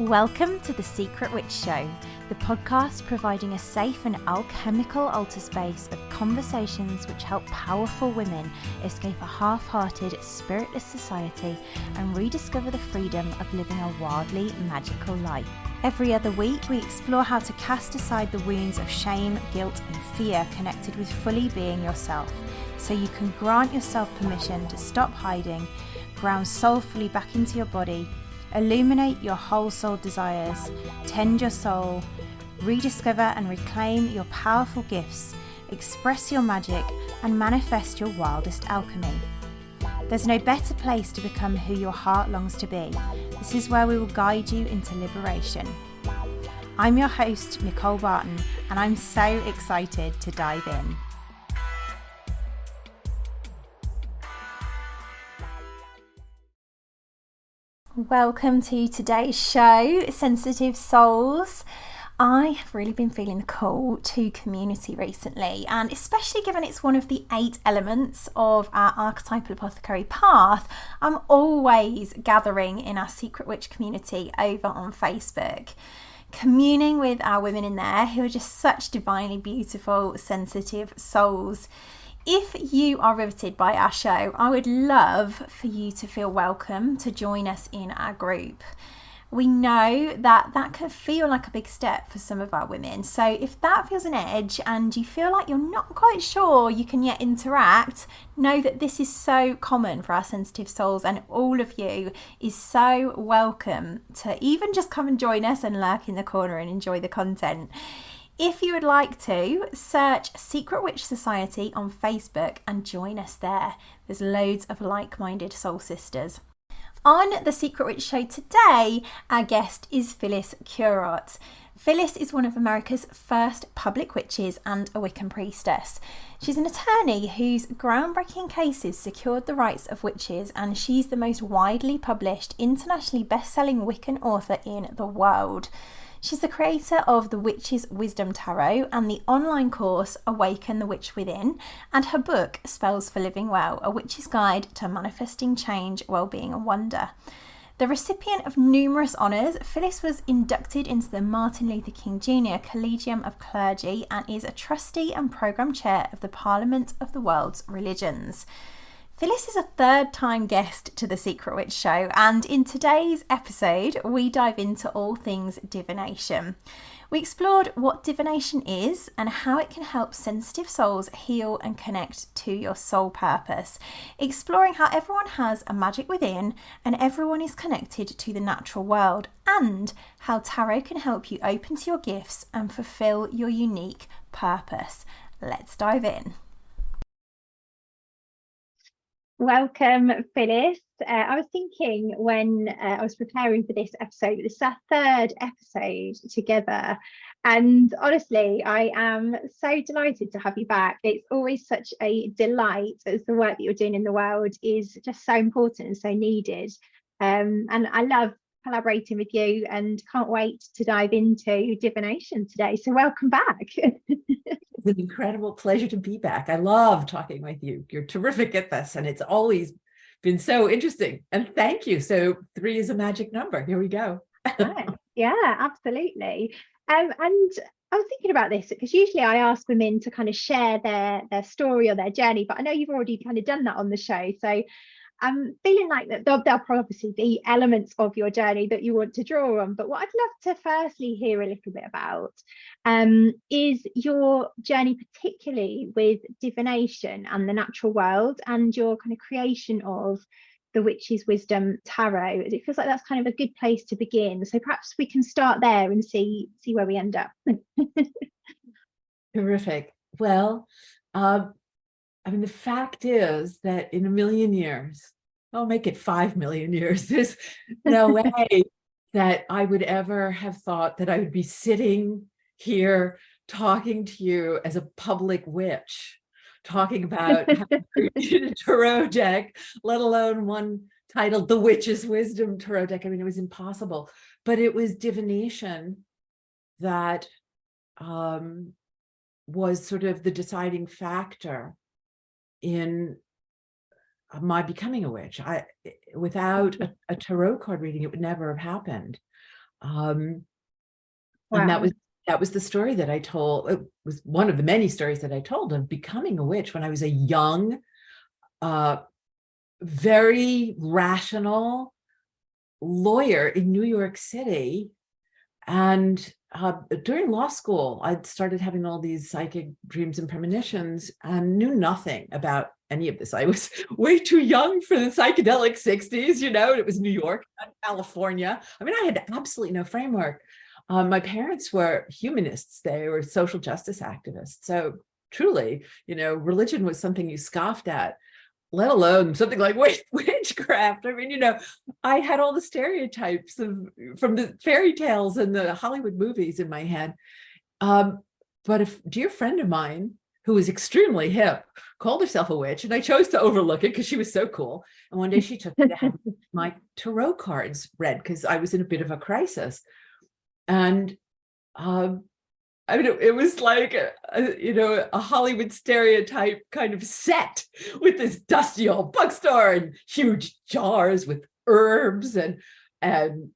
Welcome to The Secret Witch Show, the podcast providing a safe and alchemical altar space of conversations which help powerful women escape a half-hearted, spiritless society and rediscover the freedom of living a wildly magical life. Every other week, we explore how to cast aside the wounds of shame, guilt, and fear connected with fully being yourself, so you can grant yourself permission to stop hiding, ground soulfully back into your body, illuminate your whole soul desires, tend your soul, rediscover and reclaim your powerful gifts, express your magic, and manifest your wildest alchemy. There's no better place to become who your heart longs to be. This is where we will guide you into liberation. I'm your host, Nicole Barton, and I'm so excited to dive in. Welcome to today's show, Sensitive Souls. I have really been feeling the call to community recently, and especially given it's one of the 8 elements of our archetypal apothecary path, I'm always gathering in our Secret Witch community over on Facebook, communing with our women in there who are just such divinely beautiful, sensitive souls. If you are riveted by our show, I would love for you to feel welcome to join us in our group. We know that can feel like a big step for some of our women. So if that feels an edge and you feel like you're not quite sure you can yet interact, know that this is so common for our sensitive souls, and all of you is so welcome to even just come and join us and lurk in the corner and enjoy the content. If you would like to, search Secret Witch Society on Facebook and join us there. There's loads of like-minded soul sisters. On The Secret Witch Show today, our guest is Phyllis Curott. Phyllis is one of America's first public witches and a Wiccan priestess. She's an attorney whose groundbreaking cases secured the rights of witches, and she's the most widely published, internationally best-selling Wiccan author in the world. She's the creator of the Witch's Wisdom Tarot and the online course Awaken the Witch Within, and her book Spells for Living Well, a witch's guide to manifesting change, wellbeing and wonder. The recipient of numerous honours, Phyllis was inducted into the Martin Luther King Jr. Collegium of Clergy and is a Trustee and Program Chair of the Parliament of the World's Religions. Phyllis is a third-time guest to The Secret Witch Show, and in today's episode, we dive into all things divination. We explored what divination is and how it can help sensitive souls heal and connect to your soul purpose, exploring how everyone has a magic within and everyone is connected to the natural world, and how tarot can help you open to your gifts and fulfill your unique purpose. Let's dive in. Welcome, Phyllis. I was thinking when I was preparing for this episode, this is our 3rd episode together, and honestly, I am so delighted to have you back. It's always such a delight, as the work that you're doing in the world is just so important and so needed. And I love collaborating with you and can't wait to dive into divination today. So welcome back. It's an incredible pleasure to be back. I love talking with you. You're terrific at this, and it's always been so interesting. And thank you. So 3 is a magic number. Here we go. Yeah, absolutely. And I was thinking about this because usually I ask women to kind of share their story or their journey, but I know you've already kind of done that on the show. So I'm feeling like that there'll probably be elements of your journey that you want to draw on, but what I'd love to firstly hear a little bit about is your journey, particularly with divination and the natural world, and your kind of creation of the Witch's Wisdom Tarot. It feels like that's kind of a good place to begin, so perhaps we can start there and see where we end up. Terrific. Well, I mean, the fact is that in a million years, I'll make it 5 million years, there's no way that I would ever have thought that I would be sitting here talking to you as a public witch, talking about having created a tarot deck, let alone one titled The Witch's Wisdom Tarot Deck. I mean, it was impossible, but it was divination that was sort of the deciding factor in my becoming a witch. Without a tarot card reading, it would never have happened. And Wow. that was the story that I told. It was one of the many stories that I told of becoming a witch when I was a young, very rational lawyer in New York City. And during law school, I'd started having all these psychic dreams and premonitions and knew nothing about any of this. I was way too young for the psychedelic 60s, it was New York, not California. I mean, I had absolutely no framework. My parents were humanists. They were social justice activists. So truly, religion was something you scoffed at, let alone something like witchcraft. I mean, I had all the stereotypes from the fairy tales and the Hollywood movies in my head. But a dear friend of mine who was extremely hip called herself a witch, and I chose to overlook it because she was so cool. And one day she took me to have my tarot cards read because I was in a bit of a crisis. And I mean, it was like a Hollywood stereotype kind of set with this dusty old bookstore and huge jars with herbs and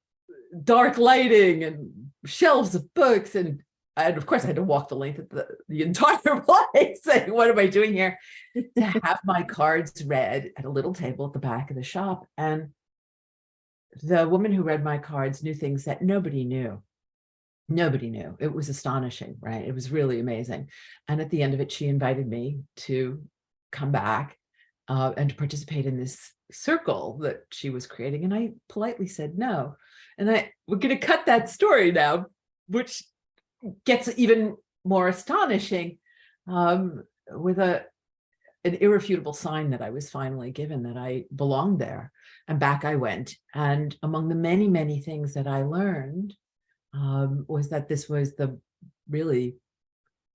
dark lighting and shelves of books. And of course, I had to walk the length of the entire place. Saying, what am I doing here? To have my cards read at a little table at the back of the shop. And the woman who read my cards knew things that nobody knew. Nobody knew. It was astonishing, right? It was really amazing. And at the end of it, she invited me to come back and to participate in this circle that she was creating. And I politely said no. And we're going to cut that story now, which gets even more astonishing with an irrefutable sign that I was finally given that I belonged there. And back I went. And among the many, many things that I learned, was that this was really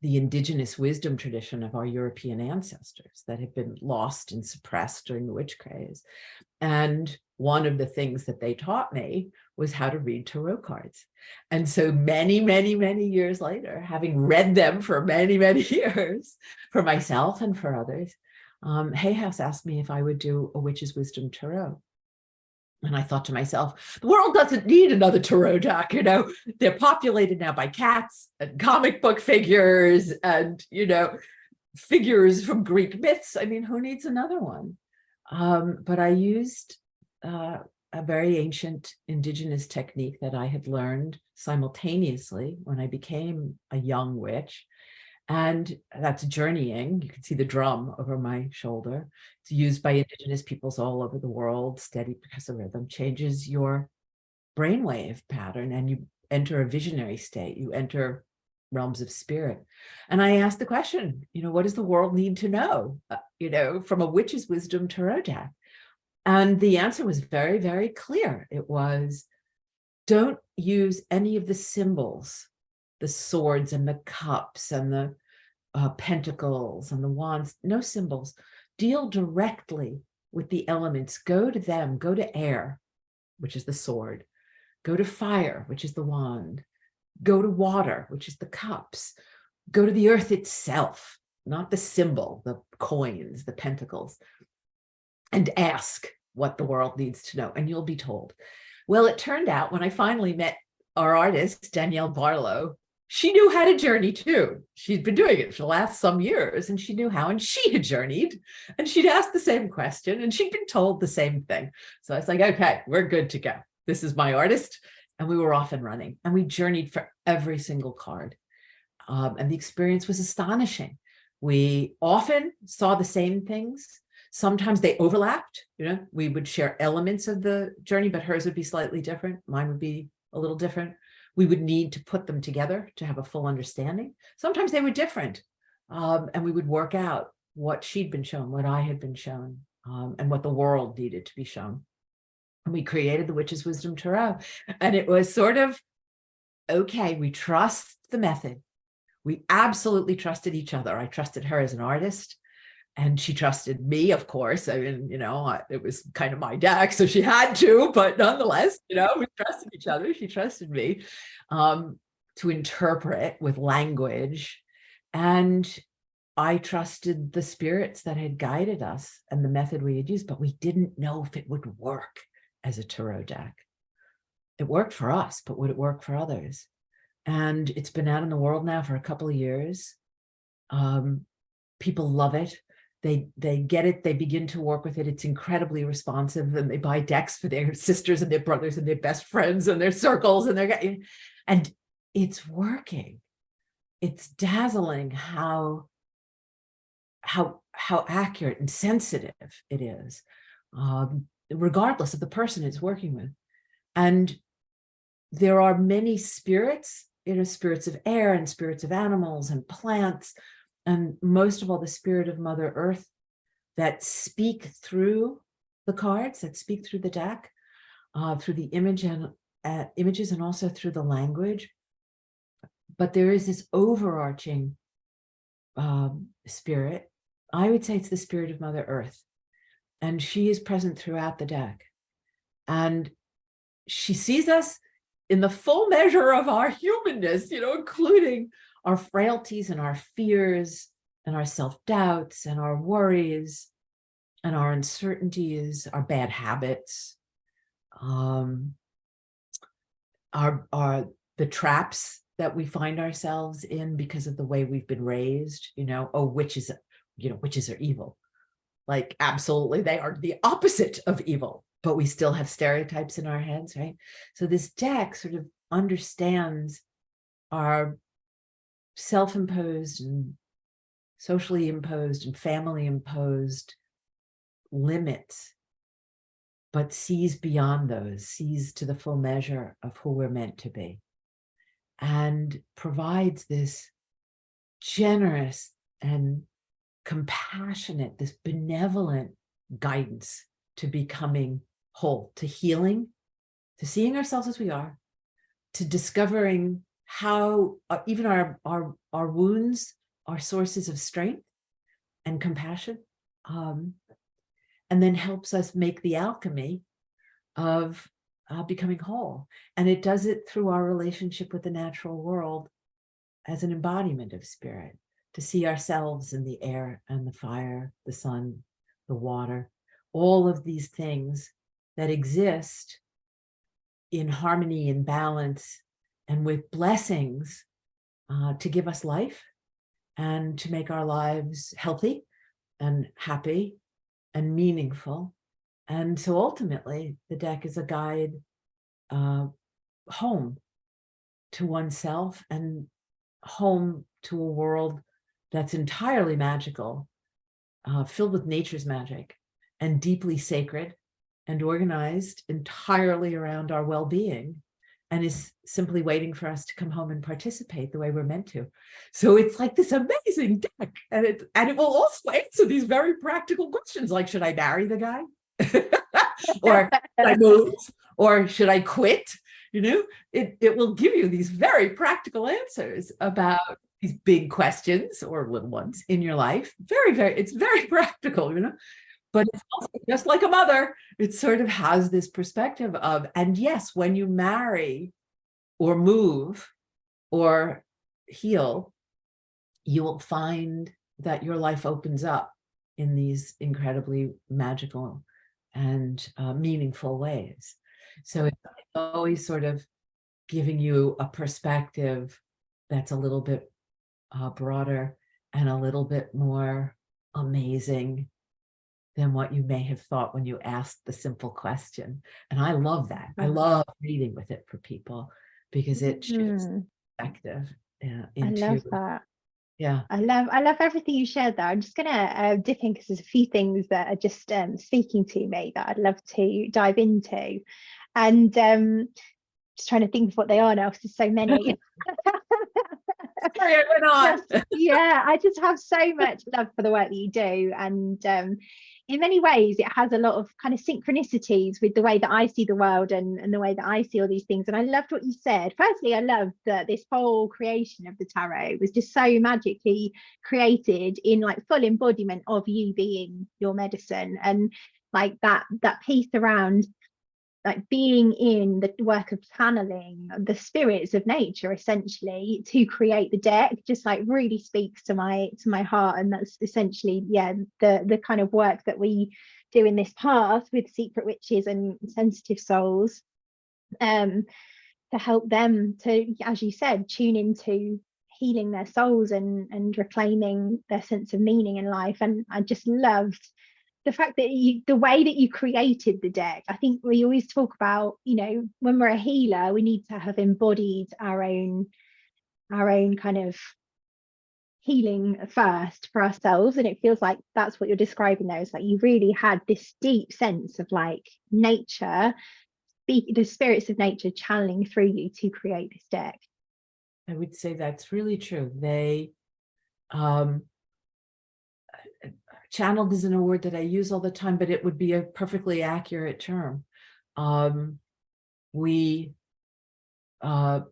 the indigenous wisdom tradition of our European ancestors that had been lost and suppressed during the witch craze. And one of the things that they taught me was how to read tarot cards. And so many, many, many years later, having read them for many, many years for myself and for others, Hay House asked me if I would do a witch's wisdom tarot. And I thought to myself, the world doesn't need another tarot deck, they're populated now by cats and comic book figures and, figures from Greek myths. I mean, who needs another one? But I used a very ancient indigenous technique that I had learned simultaneously when I became a young witch. And that's journeying. You can see the drum over my shoulder. It's used by indigenous peoples all over the world. Steady percussive rhythm changes your brainwave pattern and you enter a visionary state. You enter realms of spirit. And I asked the question, what does the world need to know, from a witch's wisdom tarot deck? And the answer was very, very clear. It was, don't use any of the symbols, the swords and the cups and the pentacles and the wands, no symbols. Deal directly with the elements. Go to them. Go to air, which is the sword. Go to fire, which is the wand. Go to water, which is the cups. Go to the earth itself, not the symbol, the coins, the pentacles, and ask what the world needs to know, and you'll be told. Well, it turned out when I finally met our artist, Danielle Barlow, she knew how to journey too. She'd been doing it for the last some years and she knew how, and she had journeyed and she'd asked the same question and she'd been told the same thing. So I was like, okay, we're good to go. This is my artist. And we were off and running and we journeyed for every single card. And the experience was astonishing. We often saw the same things. Sometimes they overlapped, we would share elements of the journey, but hers would be slightly different. Mine would be a little different. We would need to put them together to have a full understanding. Sometimes they were different. And we would work out what she'd been shown, what I had been shown, and what the world needed to be shown. And we created the Witch's Wisdom Tarot. And it was sort of, okay, we trust the method. We absolutely trusted each other. I trusted her as an artist. And she trusted me, of course. I mean, it was kind of my deck, so she had to, but nonetheless, we trusted each other. She trusted me to interpret with language. And I trusted the spirits that had guided us and the method we had used, but we didn't know if it would work as a tarot deck. it worked for us, but would it work for others? And it's been out in the world now for a couple of years. People love it. They get it. They begin to work with it. It's incredibly responsive, and they buy decks for their sisters and their brothers and their best friends and their circles, and it's working. It's dazzling how accurate and sensitive it is, regardless of the person it's working with. And there are many spirits, spirits of air and spirits of animals and plants, and most of all, the spirit of Mother Earth that speak through the cards, that speak through the deck, through the images, and also through the language. But there is this overarching spirit. I would say it's the spirit of Mother Earth, and she is present throughout the deck. And she sees us in the full measure of our humanness, including our frailties and our fears and our self-doubts and our worries and our uncertainties, our bad habits, the traps that we find ourselves in because of the way we've been raised. Witches are evil. Like, absolutely, they are the opposite of evil, but we still have stereotypes in our heads, right? So this deck sort of understands our self-imposed and socially imposed and family imposed limits, but sees beyond those, sees to the full measure of who we're meant to be, and provides this generous and compassionate, this benevolent guidance to becoming whole, to healing, to seeing ourselves as we are, to discovering how even our wounds are sources of strength and compassion, and then helps us make the alchemy of becoming whole. And it does it through our relationship with the natural world as an embodiment of spirit, to see ourselves in the air and the fire, the sun, the water, all of these things that exist in harmony and balance and with blessings to give us life and to make our lives healthy and happy and meaningful. And so ultimately, the deck is a guide home to oneself and home to a world that's entirely magical, filled with nature's magic, and deeply sacred, and organized entirely around our well-being, and is simply waiting for us to come home and participate the way we're meant to. So it's like this amazing deck, and it will also answer these very practical questions, like, should I marry the guy? Or should I move? Or should I quit? It will give you these very practical answers about these big questions or little ones in your life. It's very practical, but it's also just like a mother. It sort of has this perspective of, and yes, when you marry or move or heal, you will find that your life opens up in these incredibly magical and meaningful ways. So it's always sort of giving you a perspective that's a little bit broader and a little bit more amazing than what you may have thought when you asked the simple question. And I love that. I love reading with it for people because it shifts perspective into. I love that. Yeah. I love everything you shared there. I'm just gonna dip in because there's a few things that are just speaking to me that I'd love to dive into, and just trying to think of what they are now because there's so many. Sorry, I went on. I just have so much love for the work that you do, and in many ways it has a lot of kind of synchronicities with the way that I see the world and the way that I see all these things. And I loved what you said. Firstly, I loved that this whole creation of the tarot was just so magically created in like full embodiment of you being your medicine, and like that piece around like being in the work of channeling the spirits of nature essentially to create the deck just like really speaks to my heart. And that's essentially the kind of work that we do in this path with secret witches and sensitive souls. to help them to, as you said, tune into healing their souls and reclaiming their sense of meaning in life. And I just loved the fact that the way that you created the deck. I think we always talk about, you know, when we're a healer, we need to have embodied our own kind of healing first for ourselves. And it feels like that's what you're describing there, is like you really had this deep sense of like nature, the spirits of nature channeling through you to create this deck. I would say that's really true. They channeled isn't a word that I use all the time, but it would be a perfectly accurate term. We were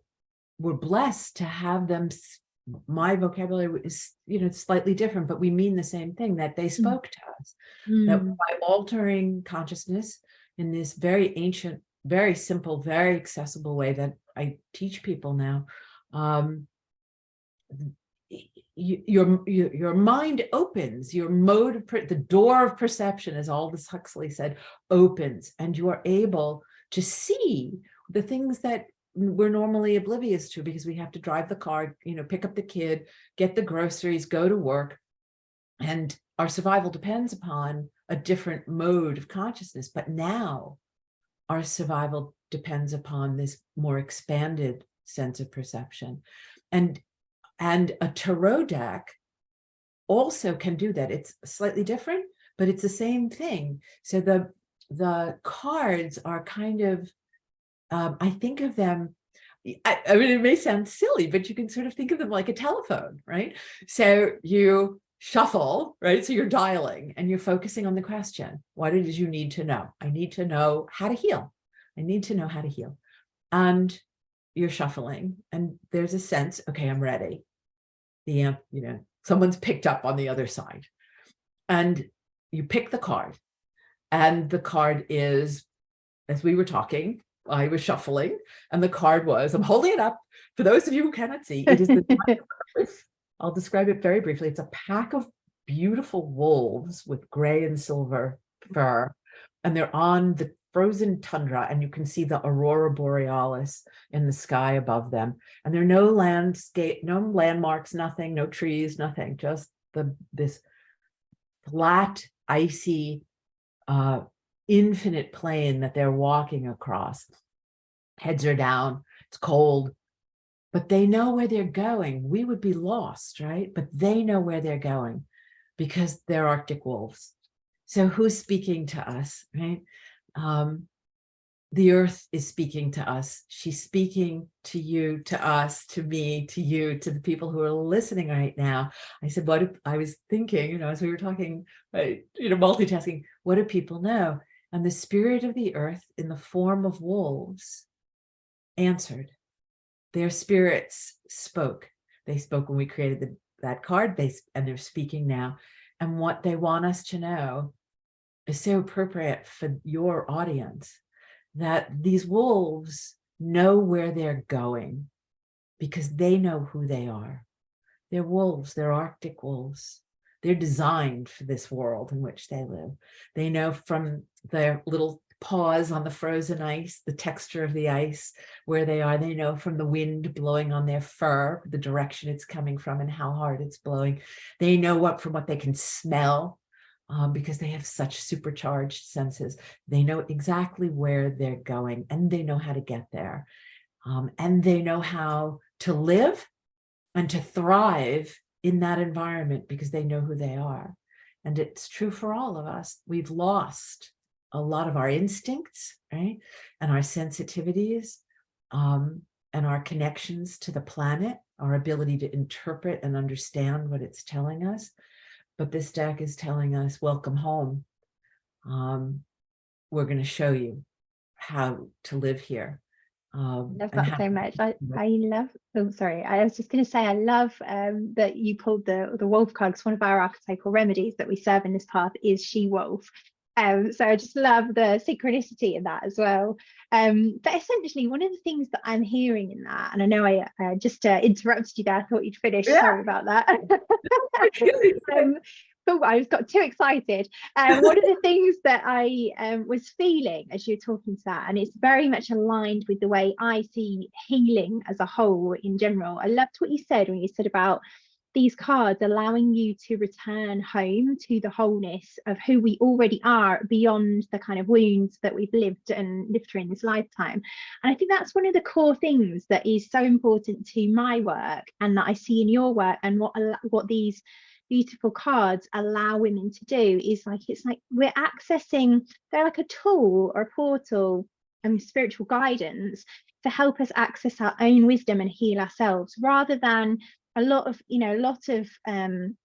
blessed to have them. My vocabulary is, you know, slightly different, but we mean the same thing, that they spoke to us, that by altering consciousness in this very ancient, very simple, very accessible way that I teach people now, your mind opens, your mode of the door of perception, as Aldous Huxley said, opens, and you are able to see the things that we're normally oblivious to, because we have to drive the car, you know, pick up the kid, get the groceries, go to work, and our survival depends upon a different mode of consciousness. But now our survival depends upon this more expanded sense of perception. And a tarot deck also can do that. It's slightly different, but it's the same thing. So the cards are kind of, I think of them, I mean, it may sound silly, but you can sort of think of them like a telephone, right? So you shuffle, right? So you're dialing and you're focusing on the question. What it is you need to know. I need to know how to heal. I need to know how to heal. And you're shuffling and there's a sense, okay, I'm ready. You know, someone's picked up on the other side, and you pick the card, and the card is, as we were talking, I was shuffling, and the card was, I'm holding it up for those of you who cannot see, it is the I'll describe it very briefly. It's a pack of beautiful wolves with gray and silver fur, and they're on the frozen tundra, and you can see the aurora borealis in the sky above them. And there are no landscape, no landmarks, nothing, no trees, nothing, just this flat, icy, infinite plain that they're walking across. Heads are down, it's cold, but they know where they're going. We would be lost, right? But they know where they're going because they're Arctic wolves. So who's speaking to us, right? The earth is speaking to us. She's speaking to you, to us, to me, to you, to the people who are listening right now. I said, what if, I was thinking, you know, as we were talking, you know, multitasking, what do people know? And the spirit of the earth in the form of wolves answered. Their spirits spoke. They spoke when we created that card, and they're speaking now. And what they want us to know is so appropriate for your audience, that these wolves know where they're going because they know who they are. They're wolves, they're Arctic wolves. They're designed for this world in which they live. They know from their little paws on the frozen ice, the texture of the ice, where they are. They know from the wind blowing on their fur, the direction it's coming from and how hard it's blowing. They know from what they can smell, because they have such supercharged senses. They know exactly where they're going, and they know how to get there. And they know how to live and to thrive in that environment because they know who they are. And it's true for all of us. We've lost a lot of our instincts, right? And our sensitivities, and our connections to the planet, our ability to interpret and understand what it's telling us. But this deck is telling us, welcome home. We're going to show you how to live here. Love that so much. I love, oh sorry, I was just going to say, I love that you pulled the wolf card, because one of our archetypal remedies that we serve in this path is she-wolf. So I just love the synchronicity in that as well. But essentially, one of the things that I'm hearing in that, and I know I just interrupted you there, I thought you'd finish, sorry about that. Oh, I just got too excited. One of the things that I was feeling as you're talking to that, and it's very much aligned with the way I see healing as a whole in general. I loved what you said when you said about these cards allowing you to return home to the wholeness of who we already are beyond the kind of wounds that we've lived through in this lifetime. And I think that's one of the core things that is so important to my work, and that I see in your work, and what these beautiful cards allow women to do is it's like we're accessing, they're like a tool or a portal and spiritual guidance to help us access our own wisdom and heal ourselves, rather than a lot of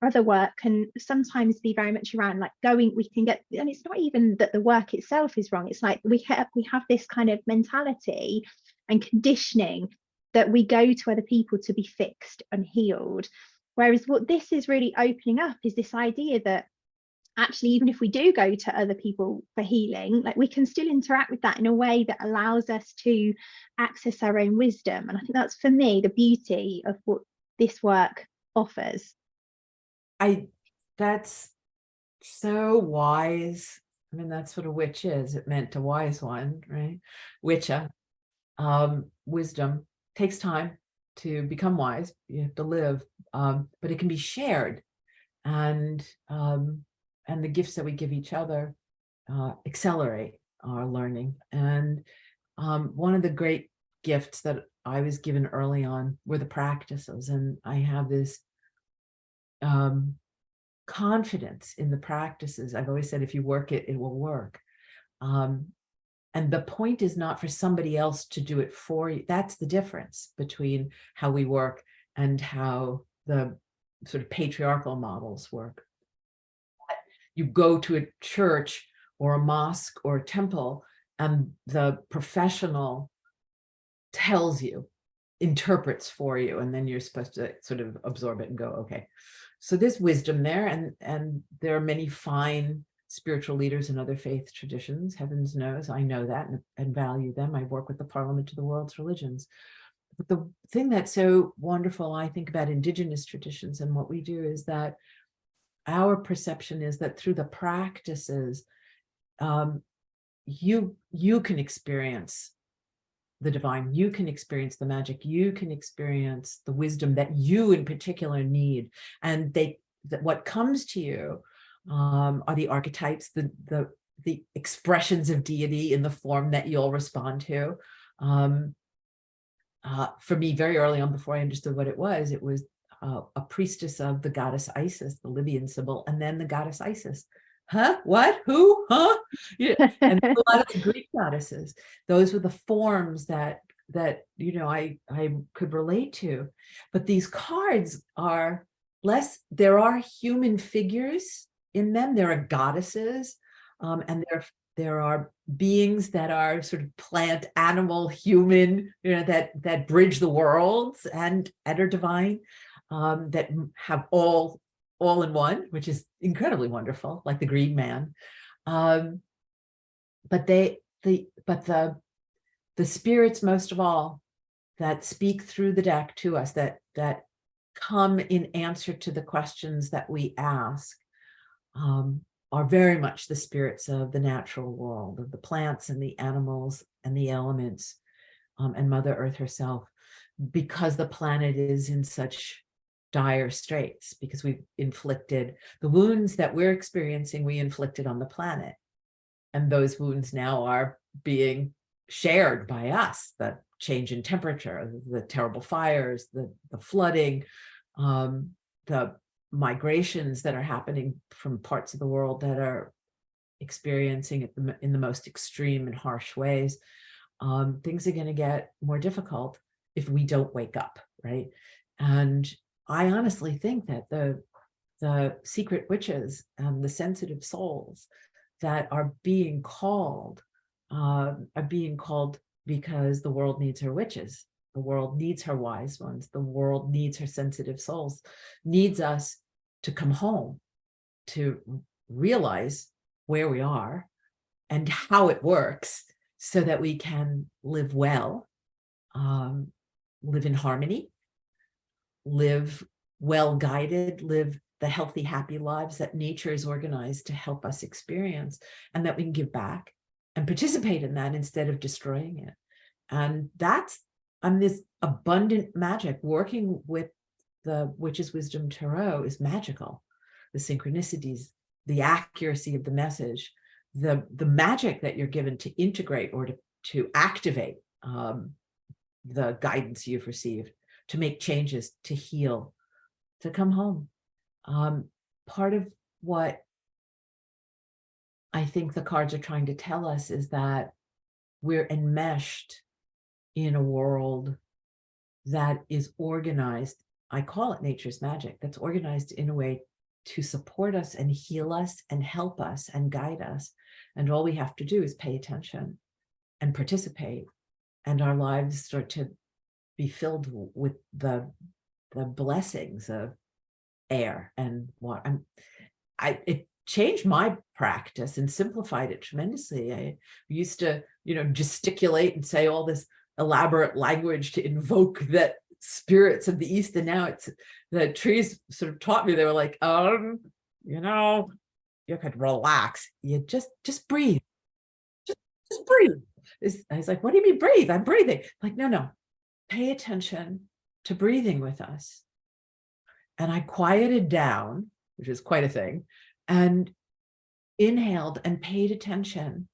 other work can sometimes be very much around like we can get, and it's not even that the work itself is wrong, it's like we have this kind of mentality and conditioning that we go to other people to be fixed and healed. Whereas what this is really opening up is this idea that actually, even if we do go to other people for healing, like we can still interact with that in a way that allows us to access our own wisdom. And I think that's, for me, the beauty of what this work offers. That's so wise. I mean, that's what a witch is. It meant a wise one, right? Witcha. Wisdom takes time to become wise. You have to live, but it can be shared, and the gifts that we give each other accelerate our learning. And one of the great gifts that I was given early on were the practices, and I have this confidence in the practices. I've always said, if you work it, it will work. And the point is not for somebody else to do it for you. That's the difference between how we work and how the sort of patriarchal models work. You go to a church or a mosque or a temple, and the professional tells you, interprets for you, and then you're supposed to sort of absorb it and go, okay. So there's wisdom there, and there are many fine spiritual leaders in other faith traditions. Heavens knows, I know that and value them. I work with the Parliament of the World's Religions. But the thing that's so wonderful, I think, about Indigenous traditions and what we do is that our perception is that through the practices, you can experience the divine, you can experience the magic, you can experience the wisdom that you in particular need. And what comes to you are the archetypes, the expressions of deity in the form that you'll respond to. For me, very early on, before I understood what it was a priestess of the goddess Isis, the Libyan symbol, and then the goddess Isis. Huh? What? Who? Huh? Yeah. And a lot of the Greek goddesses, those were the forms that I could relate to. But these cards are less, there are human figures in them. There are goddesses, and there are beings that are sort of plant, animal, human, that bridge the worlds and are divine, that have all in one, which is incredibly wonderful, like the Green Man. But the spirits, most of all, that speak through the deck to us, that come in answer to the questions that we ask, are very much the spirits of the natural world, of the plants and the animals and the elements, and Mother Earth herself, because the planet is in such dire straits, because we've inflicted the wounds that we're experiencing, we inflicted on the planet. And those wounds now are being shared by us, the change in temperature, the terrible fires, the flooding, the migrations that are happening from parts of the world that are experiencing it in the most extreme and harsh ways. Things are going to get more difficult if we don't wake up, right? And I honestly think that the secret witches and the sensitive souls that are being called because the world needs her witches. The world needs her wise ones. The world needs her sensitive souls, needs us to come home, to realize where we are and how it works, so that we can live well, live in harmony, live well guided, live the healthy, happy lives that nature is organized to help us experience, and that we can give back and participate in that instead of destroying it. And that's this abundant magic. Working with the Witch's Wisdom Tarot is magical. The synchronicities, the accuracy of the message, the magic that you're given to integrate or to activate the guidance you've received, to make changes, to heal, to come home. Part of what I think the cards are trying to tell us is that we're enmeshed in a world that is organized. I call it nature's magic. That's organized in a way to support us and heal us and help us and guide us. And all we have to do is pay attention and participate. And our lives start to be filled with the blessings of air and water. It changed my practice and simplified it tremendously. I used to, gesticulate and say all this elaborate language to invoke that spirits of the East. And now it's the trees sort of taught me, they were like, you could relax. You just breathe. Just breathe. I was like, what do you mean breathe? I'm breathing. Like, no. Pay attention to breathing with us. And I quieted down, which is quite a thing, and inhaled and paid attention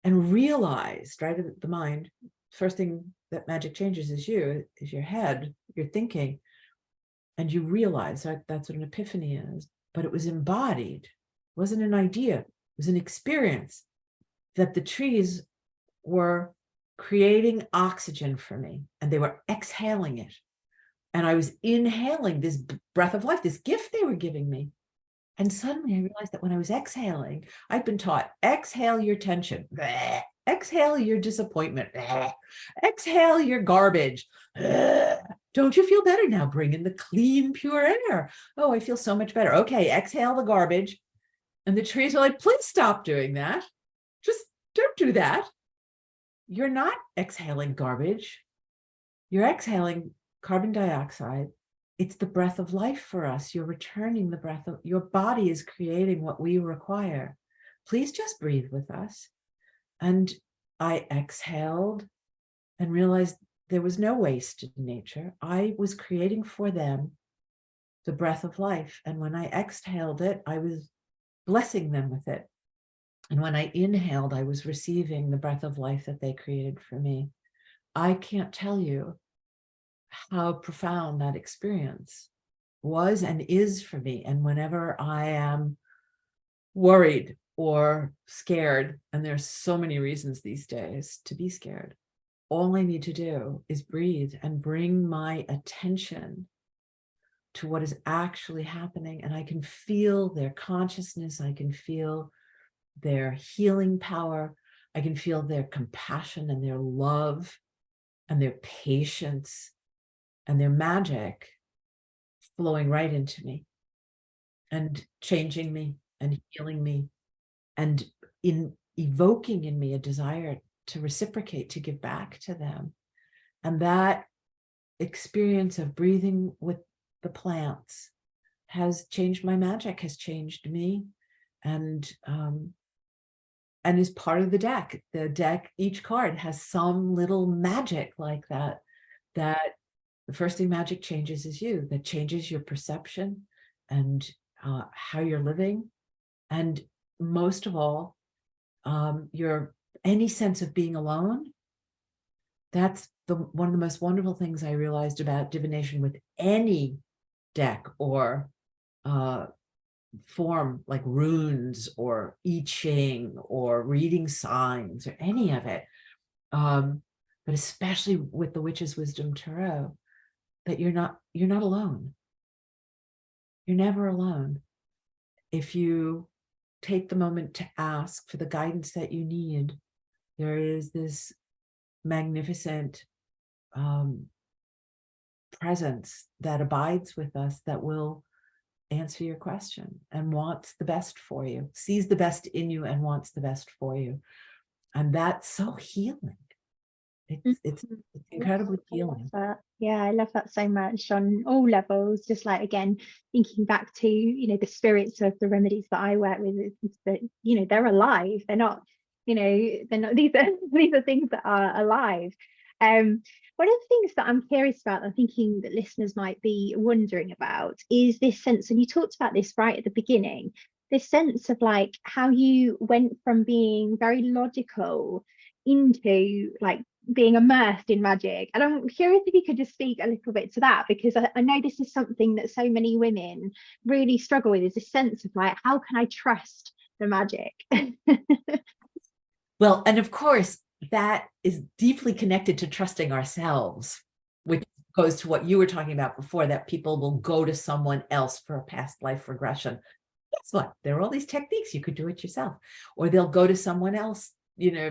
and realized, right, the mind, first thing that magic changes is your head, your thinking. And you realize that's what an epiphany is, but it was embodied. It wasn't an idea. It was an experience that the trees were creating oxygen for me and they were exhaling it. And I was inhaling this breath of life, this gift they were giving me. And suddenly I realized that when I was exhaling, I'd been taught, exhale your tension, exhale your disappointment, exhale your garbage. Don't you feel better now? Bring in the clean, pure air. Oh, I feel so much better. Okay, exhale the garbage. And the trees were like, please stop doing that. Just don't do that. You're not exhaling garbage. You're exhaling carbon dioxide. It's the breath of life for us. You're returning the breath of your body is creating what we require. Please just breathe with us. And I exhaled and realized there was no waste in nature. I was creating for them the breath of life. And when I exhaled it, I was blessing them with it. And when I inhaled, I was receiving the breath of life that they created for me. I can't tell you how profound that experience was and is for me. And whenever I am worried or scared, and there's so many reasons these days to be scared, all I need to do is breathe and bring my attention to what is actually happening. And I can feel their consciousness. I can feel their healing power. I can feel their compassion and their love and their patience and their magic flowing right into me and changing me and healing me and evoking in me a desire to reciprocate, to give back to them. And that experience of breathing with the plants has changed my magic, has changed me, and is part of the deck. The deck, each card has some little magic like that, that the first thing magic changes is you, that changes your perception and how you're living. And most of all, your any sense of being alone. That's one of the most wonderful things I realized about divination with any deck or form like runes or I Ching or reading signs or any of it, but especially with the Witch's Wisdom Tarot, that you're not alone. You're never alone. If you take the moment to ask for the guidance that you need, there is this magnificent presence that abides with us that will answer your question and wants the best for you, sees the best in you and wants the best for you. And that's so healing. It's incredibly healing. Yeah, I love that so much on all levels. Just like, again, thinking back to, the spirits of the remedies that I work with, is that, they're alive. They're not, they're not, these are things that are alive. One of the things that I'm curious about, I'm thinking that listeners might be wondering about, is this sense, and you talked about this right at the beginning, this sense of like how you went from being very logical into like being immersed in magic. And I'm curious if you could just speak a little bit to that, because I know this is something that so many women really struggle with, is this sense of like, how can I trust the magic? Well, and of course, that is deeply connected to trusting ourselves, which goes to what you were talking about before, that people will go to someone else for a past life regression. Guess what? There are all these techniques. You could do it yourself. Or they'll go to someone else,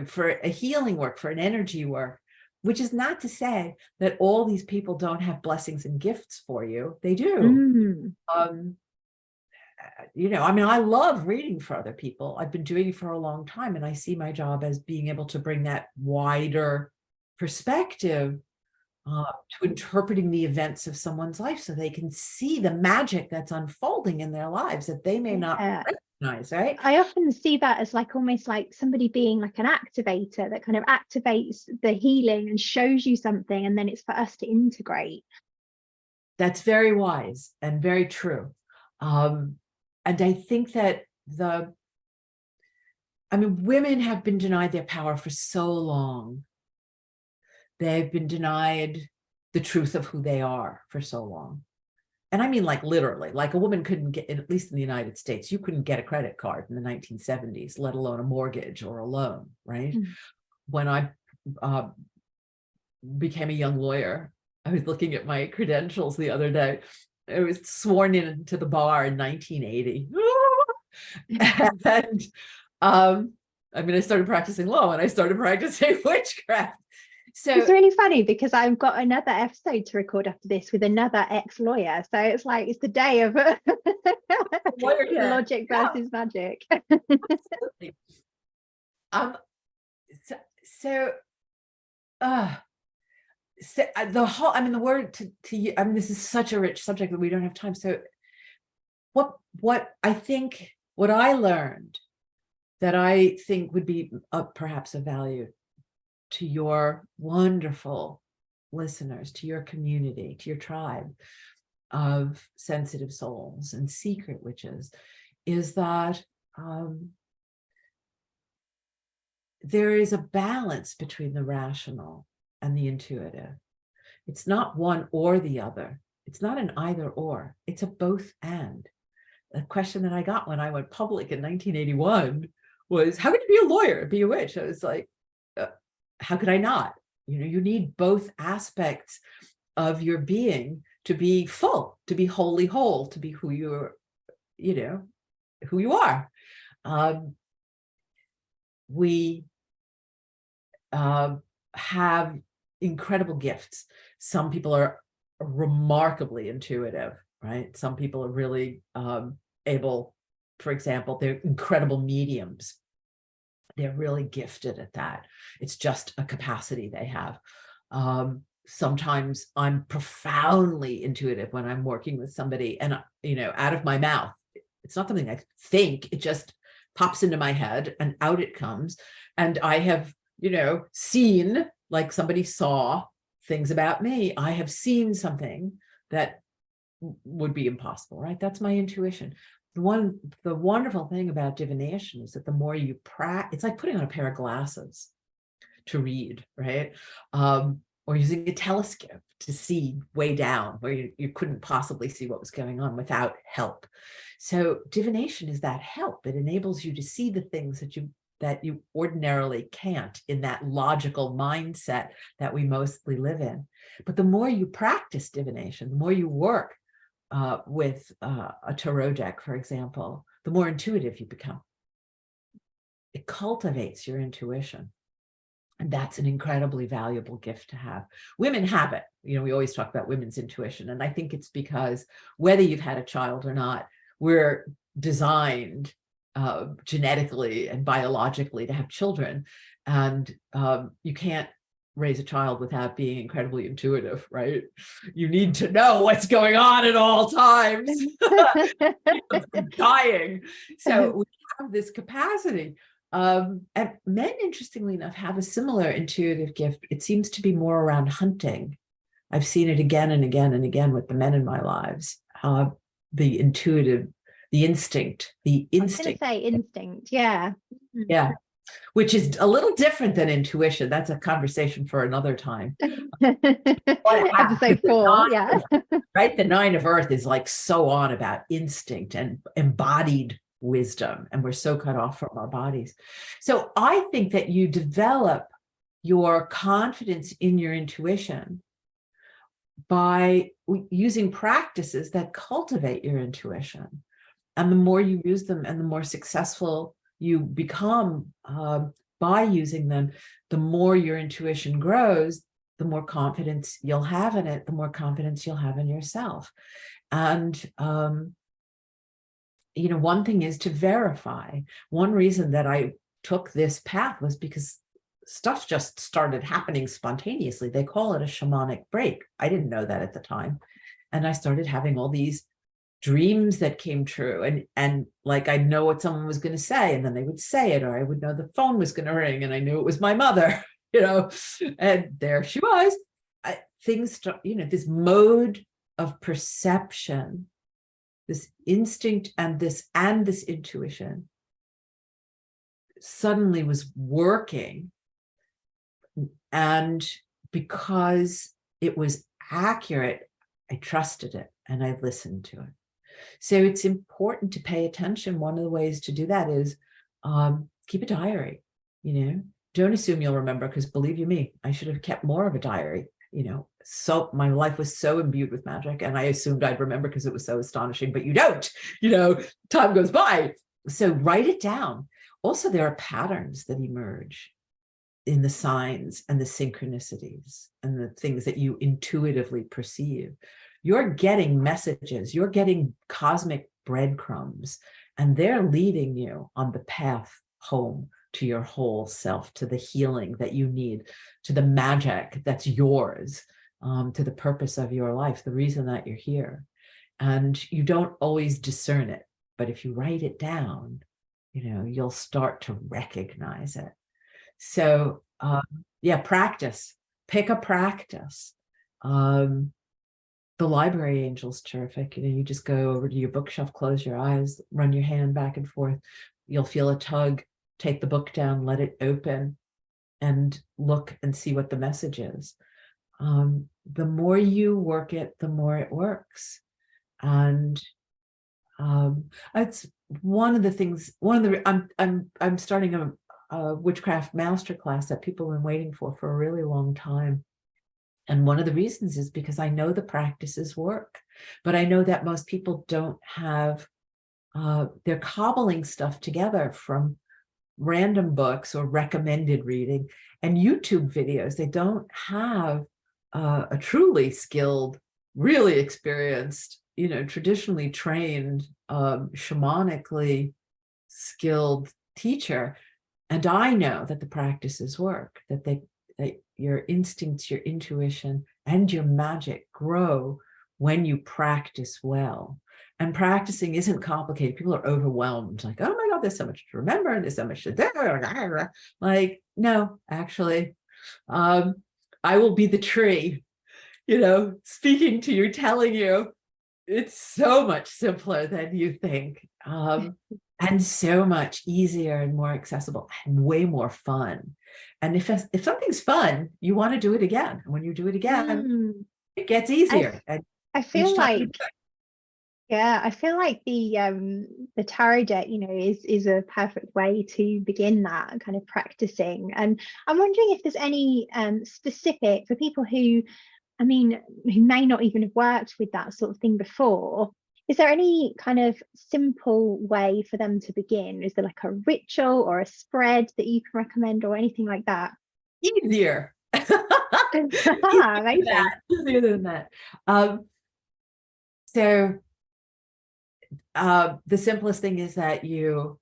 for a healing work, for an energy work, which is not to say that all these people don't have blessings and gifts for you. They do. I love reading for other people. I've been doing it for a long time, and I see my job as being able to bring that wider perspective to interpreting the events of someone's life, so they can see the magic that's unfolding in their lives that they may not recognize, right? I often see that as like almost like somebody being like an activator that kind of activates the healing and shows you something, and then it's for us to integrate. That's very wise and very true. And I think that women have been denied their power for so long. They've been denied the truth of who they are for so long. And I mean, like literally, like a woman couldn't get, at least in the United States, you couldn't get a credit card in the 1970s, let alone a mortgage or a loan, right? When I became a young lawyer, I was looking at my credentials the other day. I was sworn into the bar in 1980. And I started practicing law and I started practicing witchcraft. So it's really funny because I've got another episode to record after this with another ex-lawyer. So it's like, it's the day of logic versus magic. The whole, the word to you, this is such a rich subject that we don't have time. So what I learned that I think would be perhaps of value to your wonderful listeners, to your community, to your tribe of sensitive souls and secret witches, is that there is a balance between the rational and the intuitive. It's not one or the other. It's not an either or. It's a both and. A question that I got when I went public in 1981 was, how could you be a lawyer and be a witch? I was like, how could I not? You need both aspects of your being to be full, to be wholly whole, to be who you're, who you are. We have incredible gifts. Some people are remarkably intuitive, right? Some people are really able, for example, they're incredible mediums. They're really gifted at that. It's just a capacity they have. Sometimes I'm profoundly intuitive when I'm working with somebody, and out of my mouth, it's not something I think, it just pops into my head and out it comes. And I have, seen, like somebody saw things about me. I have seen something that would be impossible, right? That's my intuition. The wonderful thing about divination is that the more you practice, it's like putting on a pair of glasses to read, right? Or using a telescope to see way down where you couldn't possibly see what was going on without help. So divination is that help. It enables you to see the things that you ordinarily can't in that logical mindset that we mostly live in. But the more you practice divination, the more you work with a tarot deck, for example, the more intuitive you become. It cultivates your intuition. And that's an incredibly valuable gift to have. Women have it. We always talk about women's intuition. And I think it's because whether you've had a child or not, we're designed genetically and biologically to have children. And you can't raise a child without being incredibly intuitive, right? You need to know what's going on at all times. I'm dying. So we have this capacity. And men, interestingly enough, have a similar intuitive gift. It seems to be more around hunting. I've seen it again and again and again with the men in my lives. The intuitive, the instinct. I was going to say instinct, yeah. Yeah. Which is a little different than intuition. That's a conversation for another time. Episode 4, yeah. Right? The 9 of Earth is like so on about instinct and embodied wisdom, and we're so cut off from our bodies. So I think that you develop your confidence in your intuition by using practices that cultivate your intuition. And the more you use them and the more successful you become by using them, the more your intuition grows, the more confidence you'll have in it, the more confidence you'll have in yourself. And, you know, one thing is to verify. One reason that I took this path was because stuff just started happening spontaneously. They call it a shamanic break. I didn't know that at the time. And I started having all these dreams that came true, and like I'd know what someone was going to say, and then they would say it, or I would know the phone was going to ring and I knew it was my mother, you know, and there she was. Things start, you know, this mode of perception, this instinct and this intuition suddenly was working. And because it was accurate, I trusted it and I listened to it. So it's important to pay attention. One of the ways to do that is keep a diary. You know, don't assume you'll remember, because believe you me, I should have kept more of a diary. You know, so my life was so imbued with magic, and I assumed I'd remember because it was so astonishing, but you don't. You know, time goes by. So write it down. Also, there are patterns that emerge in the signs and the synchronicities and the things that you intuitively perceive. You're getting messages, you're getting cosmic breadcrumbs, and they're leading you on the path home to your whole self, to the healing that you need, to the magic that's yours, to the purpose of your life, the reason that you're here. And you don't always discern it, but if you write it down, you know, you'll start to recognize it. So yeah, practice, pick a practice. The library angel's terrific. You know, you just go over to your bookshelf, close your eyes, run your hand back and forth. You'll feel a tug, take the book down, let it open, and look and see what the message is. The more you work it, the more it works. And it's one of the things, I'm starting a witchcraft masterclass that people have been waiting for a really long time. And one of the reasons is because I know the practices work, but I know that most people don't have, they're cobbling stuff together from random books or recommended reading and YouTube videos. They don't have a truly skilled, really experienced, you know, traditionally trained, shamanically skilled teacher. And I know that the practices work, that your instincts, your intuition, and your magic grow when you practice well. And practicing isn't complicated. People are overwhelmed, like, oh my God, there's so much to remember, and there's so much to do. Like, no, actually, I will be the tree, you know, speaking to you, telling you, it's so much simpler than you think. And so much easier and more accessible and way more fun. And if something's fun, you want to do it again. And when you do it again, it gets easier. I feel like, yeah, I feel like the tarot deck, you know, is a perfect way to begin that kind of practicing. And I'm wondering if there's any specific for people who, I mean, who may not even have worked with that sort of thing before. Is there any kind of simple way for them to begin? Is there like a ritual or a spread that you can recommend or anything like that? Easier. Amazing. Easier than that. So the simplest thing is that you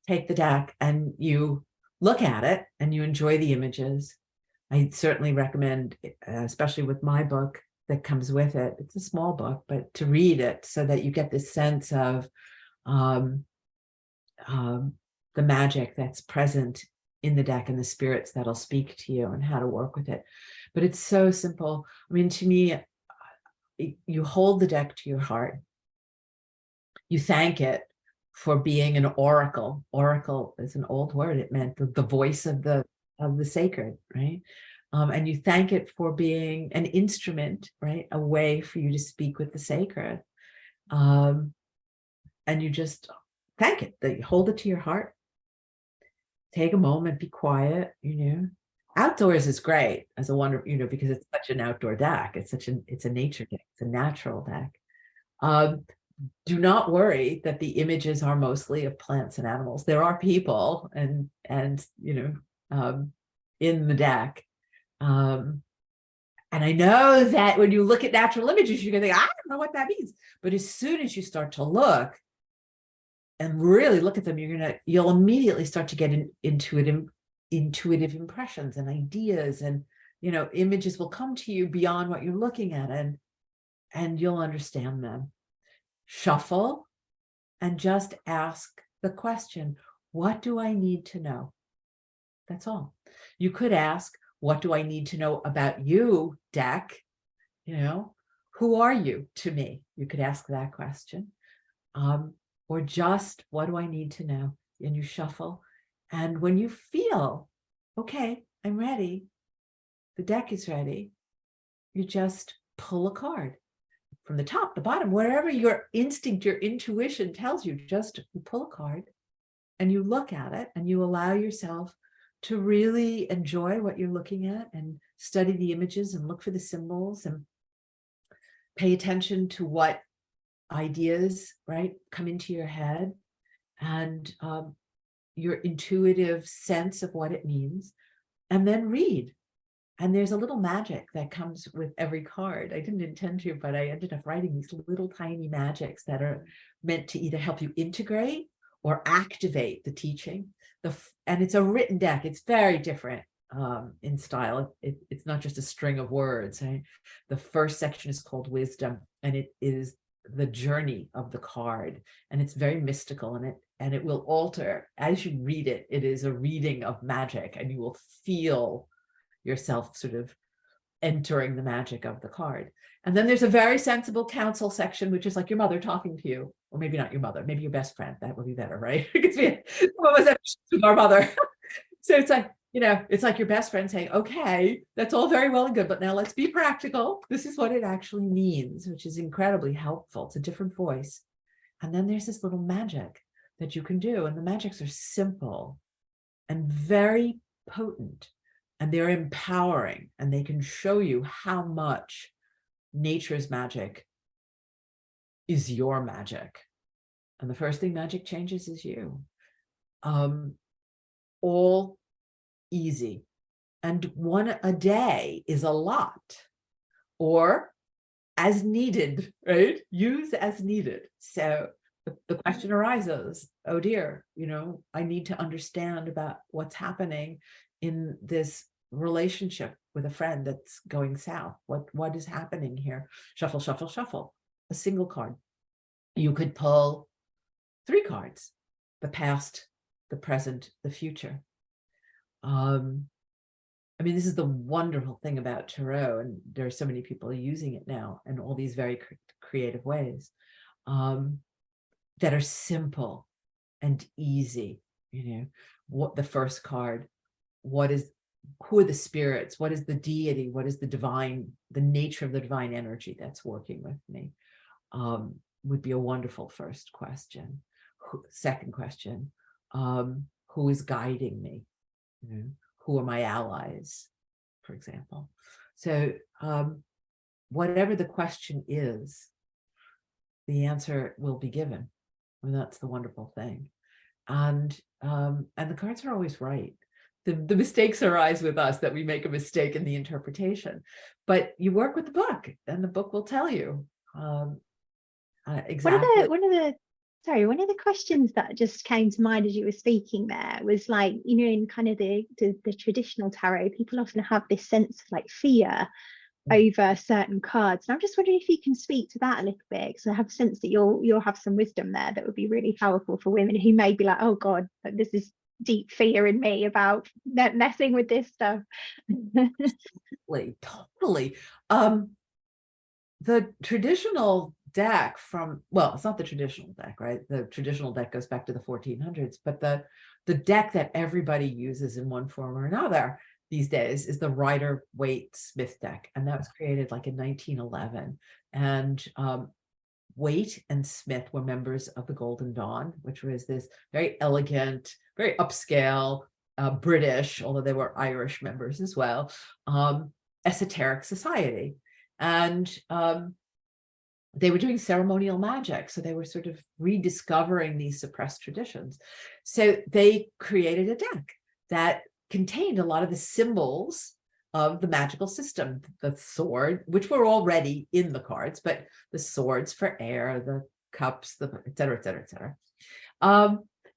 take the deck and you look at it and you enjoy the images. I certainly recommend, especially with my book that comes with it, it's a small book, but to read it so that you get this sense of the magic that's present in the deck and the spirits that'll speak to you and how to work with it. But it's so simple. I mean, to me, you hold the deck to your heart. You thank it for being an oracle. Oracle is an old word. It meant the voice of the sacred, right? And you thank it for being an instrument, right? A way for you to speak with the sacred. And you just thank it, that you hold it to your heart. Take a moment, be quiet, Outdoors is great as a wonder, because it's such an outdoor deck. It's a nature deck. It's a natural deck. Do not worry that the images are mostly of plants and animals. There are people and in the deck. And I know that when you look at natural images, you're gonna think, I don't know what that means. But as soon as you start to look and really look at them, you'll immediately start to get intuitive impressions and ideas, and images will come to you beyond what you're looking at, and you'll understand them. Shuffle and just ask the question, what do I need to know? That's all. You could ask, what do I need to know about you, deck? Who are you to me? You could ask that question. Or just, what do I need to know? And you shuffle. And when you feel, okay, I'm ready, the deck is ready, you just pull a card from the top, the bottom, wherever your instinct, your intuition tells you, just you pull a card and you look at it and you allow yourself to really enjoy what you're looking at and study the images and look for the symbols and pay attention to what ideas, right, come into your head, and your intuitive sense of what it means, and then read. And there's a little magic that comes with every card. I didn't intend to, but I ended up writing these little tiny magics that are meant to either help you integrate or activate the teaching. And it's a written deck. It's very different in style. It's not just a string of words. Right? The first section is called Wisdom, and it is the journey of the card, and it's very mystical, and it will alter as you read it. It is a reading of magic, and you will feel yourself sort of entering the magic of the card. And then there's a very sensible counsel section, which is like your mother talking to you, or maybe not your mother, maybe your best friend. That would be better, right? Because some of us have with our mother. So it's like, it's like your best friend saying, okay, that's all very well and good, but now let's be practical. This is what it actually means, which is incredibly helpful. It's a different voice. And then there's this little magic that you can do. And the magics are simple and very potent, and they're empowering, and they can show you how much nature's magic is your magic. And the first thing magic changes is you. All easy. And one a day is a lot, or as needed, right? Use as needed. So the question arises, oh dear, I need to understand about what's happening in this relationship with a friend that's going south. What is happening here? Shuffle, shuffle, shuffle. A single card. You could pull 3 cards: the past, the present, the future. I mean, this is the wonderful thing about Tarot, and there are so many people using it now in all these very creative ways, that are simple and easy. What the first card, who are the spirits? What is the deity? What is the divine, the nature of the divine energy that's working with me? Would be a wonderful first question. Second question, who is guiding me? Who are my allies, for example? So whatever the question is, the answer will be given. I mean, that's the wonderful thing. And the cards are always right. The mistakes arise with us, that we make a mistake in the interpretation. But you work with the book, and the book will tell you exactly. One of the Sorry, one of the questions that just came to mind as you were speaking there was like, you know, in kind of the traditional tarot, people often have this sense of like fear over certain cards. And I'm just wondering if you can speak to that a little bit, because I have a sense that you'll have some wisdom there that would be really powerful for women who may be like, oh God, this is deep fear in me about messing with this stuff. Totally. The traditional deck well, it's not the traditional deck, right? The traditional deck goes back to the 1400s, but the deck that everybody uses in one form or another these days is the Rider-Waite-Smith deck. And that was created like in 1911. And Waite and Smith were members of the Golden Dawn, which was this very elegant, very upscale, British, although they were Irish members as well, esoteric society. And they were doing ceremonial magic. So they were sort of rediscovering these suppressed traditions. So they created a deck that contained a lot of the symbols of the magical system, the sword, which were already in the cards, but the swords for air, the cups, the et cetera, et cetera, et cetera.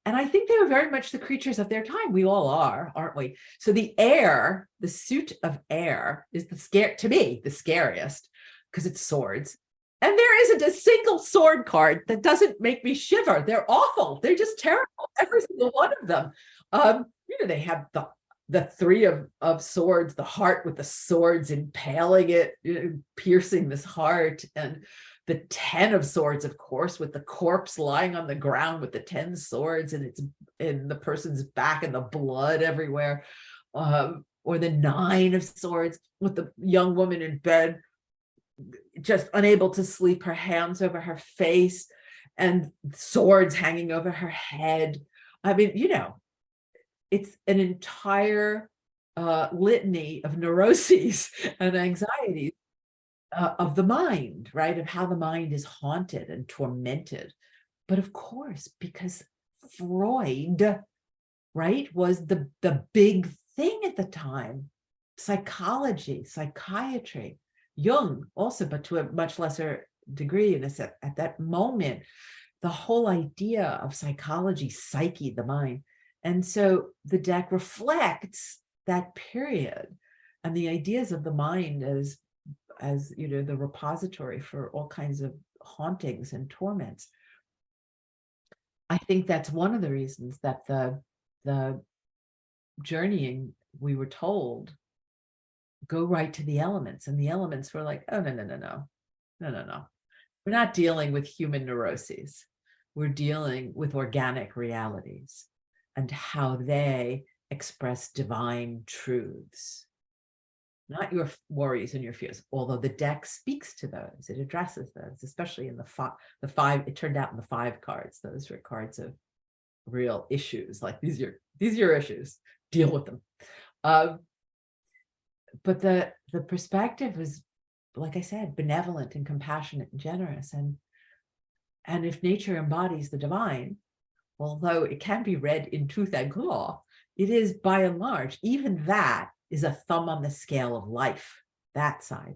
And I think they were very much the creatures of their time. We all are, aren't we? So the air, the suit of air is to me, the scariest, because it's swords. And there isn't a single sword card that doesn't make me shiver. They're awful. They're just terrible. Every single one of them. They have the three of swords, the heart with the swords impaling it, piercing this heart, and the 10 of swords, of course, with the corpse lying on the ground with the 10 swords, and it's in the person's back and the blood everywhere. Or the 9 of swords with the young woman in bed, just unable to sleep, her hands over her face and swords hanging over her head. I mean, it's an entire litany of neuroses and anxieties of the mind, right? Of how the mind is haunted and tormented. But of course, because Freud, right, was the big thing at the time. Psychology, psychiatry, Jung also, but to a much lesser degree. And at that moment, the whole idea of psychology, psyche, the mind. And so the deck reflects that period and the ideas of the mind as the repository for all kinds of hauntings and torments. I think that's one of the reasons that the journeying, we were told, go right to the elements, and the elements were like, oh, no. We're not dealing with human neuroses. We're dealing with organic realities and how they express divine truths, not your worries and your fears, although the deck speaks to those, it addresses those, especially in the five, it turned out in the 5 cards, those were cards of real issues, like these are your issues, deal with them. But the perspective was, like I said, benevolent and compassionate and generous. And if nature embodies the divine, although it can be read in tooth and claw, it is by and large, even that is a thumb on the scale of life, that side.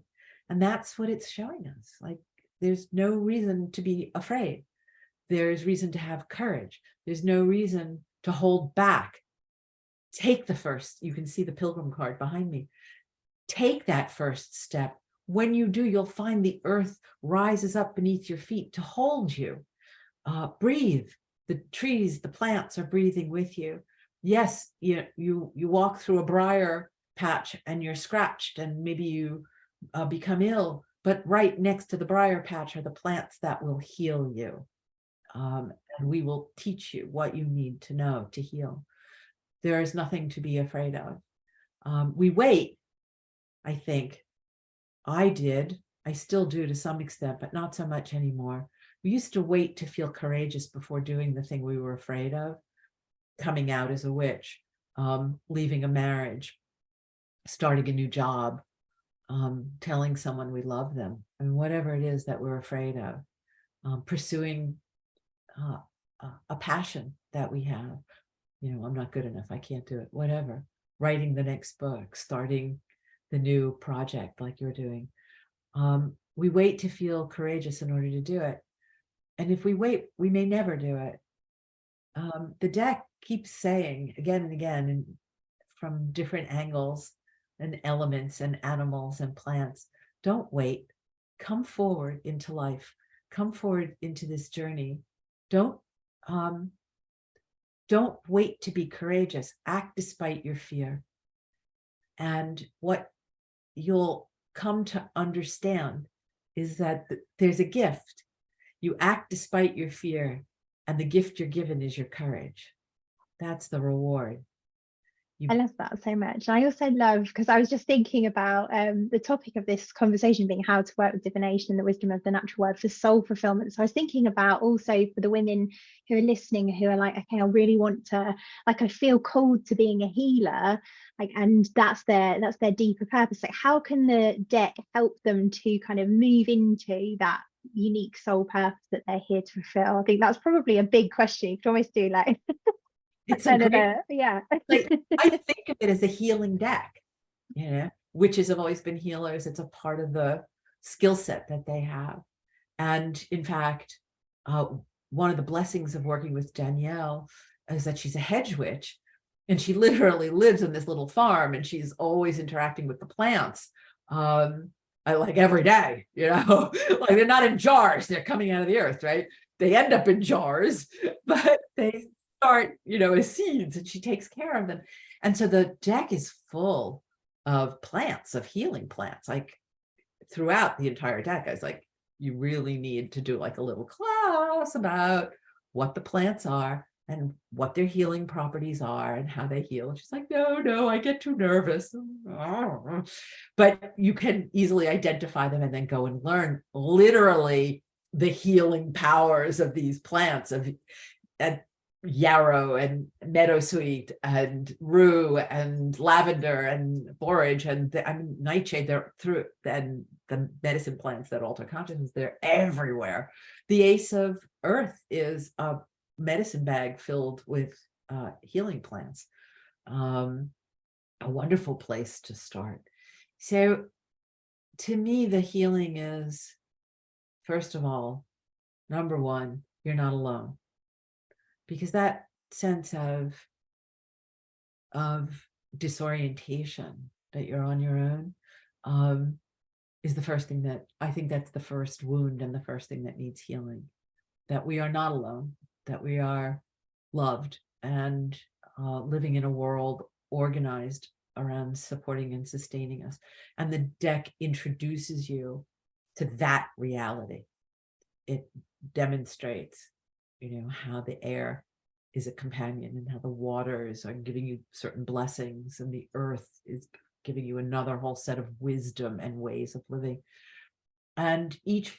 And that's what it's showing us. Like, there's no reason to be afraid. There's reason to have courage. There's no reason to hold back. Take the first, you can see the pilgrim card behind me. Take that first step. When you do, you'll find the earth rises up beneath your feet to hold you. Breathe. The trees, the plants are breathing with you. Yes, you walk through a briar patch and you're scratched and maybe you become ill, but right next to the briar patch are the plants that will heal you. And we will teach you what you need to know to heal. There is nothing to be afraid of. We wait, I think. I did. I still do to some extent, but not so much anymore. We used to wait to feel courageous before doing the thing we were afraid of, coming out as a witch, leaving a marriage, starting a new job, telling someone we love them, and whatever it is that we're afraid of, pursuing a passion that we have. I'm not good enough, I can't do it, whatever. Writing the next book, starting the new project like you're doing. We wait to feel courageous in order to do it. And if we wait, we may never do it. The deck keeps saying again and again, and from different angles and elements and animals and plants, don't wait. Come forward into life. Come forward into this journey. Don't wait to be courageous. Act despite your fear. And what you'll come to understand is that there's a gift. You act despite your fear, and the gift you're given is your courage. That's the reward. I love that so much. I also love, because I was just thinking about the topic of this conversation being how to work with divination and the wisdom of the natural world for soul fulfillment. So I was thinking about also for the women who are listening, who are like, okay, I really want to, like, I feel called to being a healer, like, and that's their deeper purpose. Like, how can the deck help them to kind of move into that unique soul purpose that they're here to fulfill? I think that's probably a big question. You could almost do like it's a great, yeah. like, I think of it as a healing deck. Witches have always been healers. It's a part of the skill set that they have. And in fact, one of the blessings of working with Danielle is that she's a hedge witch, and she literally lives in this little farm, and she's always interacting with the plants. Like every day, like they're not in jars, they're coming out of the earth, right? They end up in jars, but they start, as seeds, and she takes care of them. And so the deck is full of plants, of healing plants, like throughout the entire deck. I was like, you really need to do like a little class about what the plants are and what their healing properties are and how they heal. And she's like, no, I get too nervous. But you can easily identify them and then go and learn literally the healing powers of these plants, and yarrow and meadowsweet and rue and lavender and borage and nightshade. They're through, and the medicine plants that alter consciousness, they're everywhere. The Ace of Earth is a medicine bag filled with healing plants. A wonderful place to start. So to me, the healing is, first of all, number one, you're not alone. Because that sense of disorientation, that you're on your own, is the first thing that, I think that's the first wound and the first thing that needs healing. That we are not alone, that we are loved and living in a world organized around supporting and sustaining us. And the deck introduces you to that reality. It demonstrates how the air is a companion, and how the waters are giving you certain blessings, and the earth is giving you another whole set of wisdom and ways of living. And each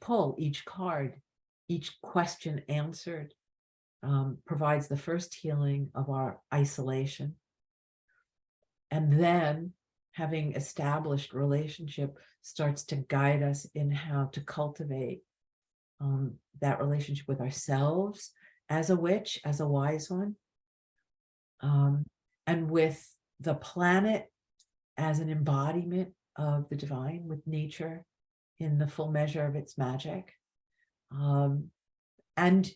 pull, each card, each question answered provides the first healing of our isolation. And then, having established relationship, starts to guide us in how to cultivate that relationship with ourselves as a witch, as a wise one, and with the planet as an embodiment of the divine, with nature in the full measure of its magic. And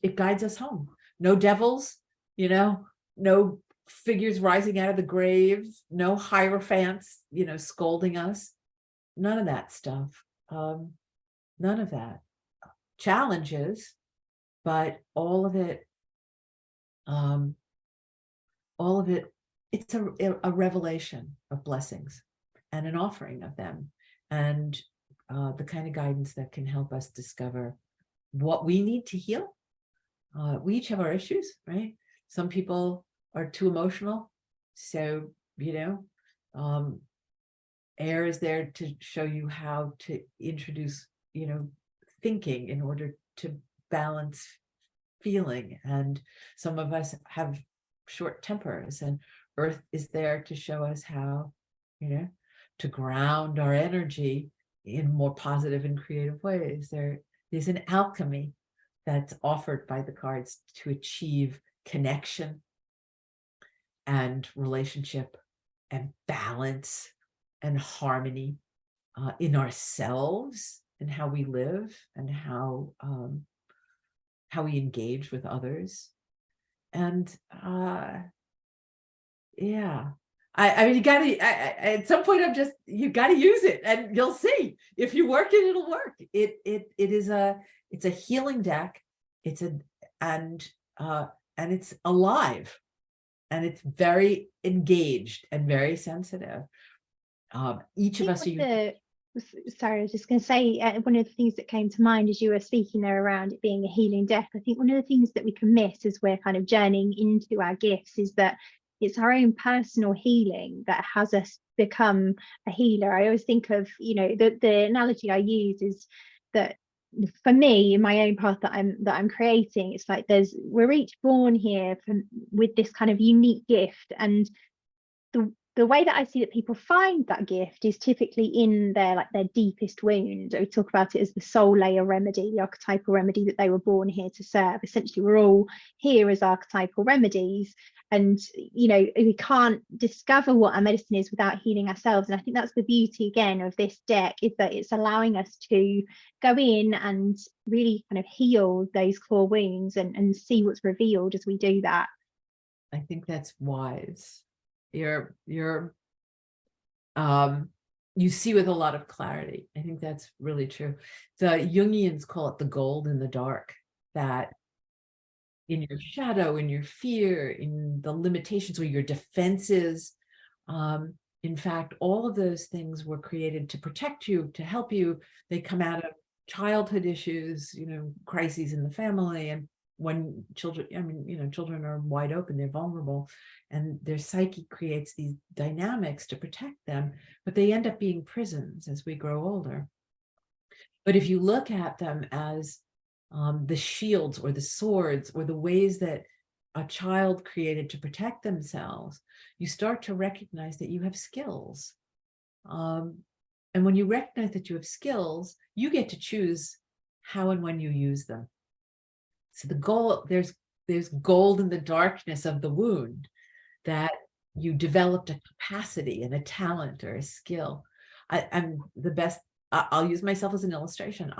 it guides us home. No devils, no figures rising out of the grave, no hierophants, scolding us. None of that stuff. None of that. Challenges, but all of it, it's a revelation of blessings and an offering of them, and the kind of guidance that can help us discover what we need to heal. We each have our issues, right? Some people are too emotional, so air is there to show you how to introduce thinking in order to balance feeling. And some of us have short tempers, and earth is there to show us how to ground our energy in more positive and creative ways. There's an alchemy that's offered by the cards to achieve connection and relationship and balance and harmony in ourselves and how we live and how we engage with others. And yeah, I mean, you gotta, at some point, you gotta use it, and you'll see. If you work it, it'll work. It's a healing deck. And it's alive, and it's very engaged and very sensitive. Each of us are sorry, I was just going to say, one of the things that came to mind as you were speaking there around it being a healing deck, I think one of the things that we can miss as we're kind of journeying into our gifts is that it's our own personal healing that has us become a healer. I always think of, the analogy I use is that for me, in my own path that I'm creating, it's like we're each born here with this kind of unique gift, and the way that I see that people find that gift is typically in their deepest wound. We talk about it as the soul layer remedy, the archetypal remedy that they were born here to serve. Essentially, we're all here as archetypal remedies, and we can't discover what our medicine is without healing ourselves. And I think that's the beauty again of this deck, is that it's allowing us to go in and really kind of heal those core wounds and see what's revealed as we do that. I think that's wise. You see with a lot of clarity. I think that's really true. The Jungians call it the gold in the dark, that in your shadow, in your fear, in the limitations or your defenses, in fact, all of those things were created to protect you, to help you. They come out of childhood issues, crises in the family. And when children are wide open, they're vulnerable, and their psyche creates these dynamics to protect them, but they end up being prisons as we grow older. But if you look at them as the shields or the swords or the ways that a child created to protect themselves, you start to recognize that you have skills. And when you recognize that you have skills, you get to choose how and when you use them. So the goal, there's gold in the darkness of the wound, that you developed a capacity and a talent or a skill. I'm the best. I'll use myself as an illustration.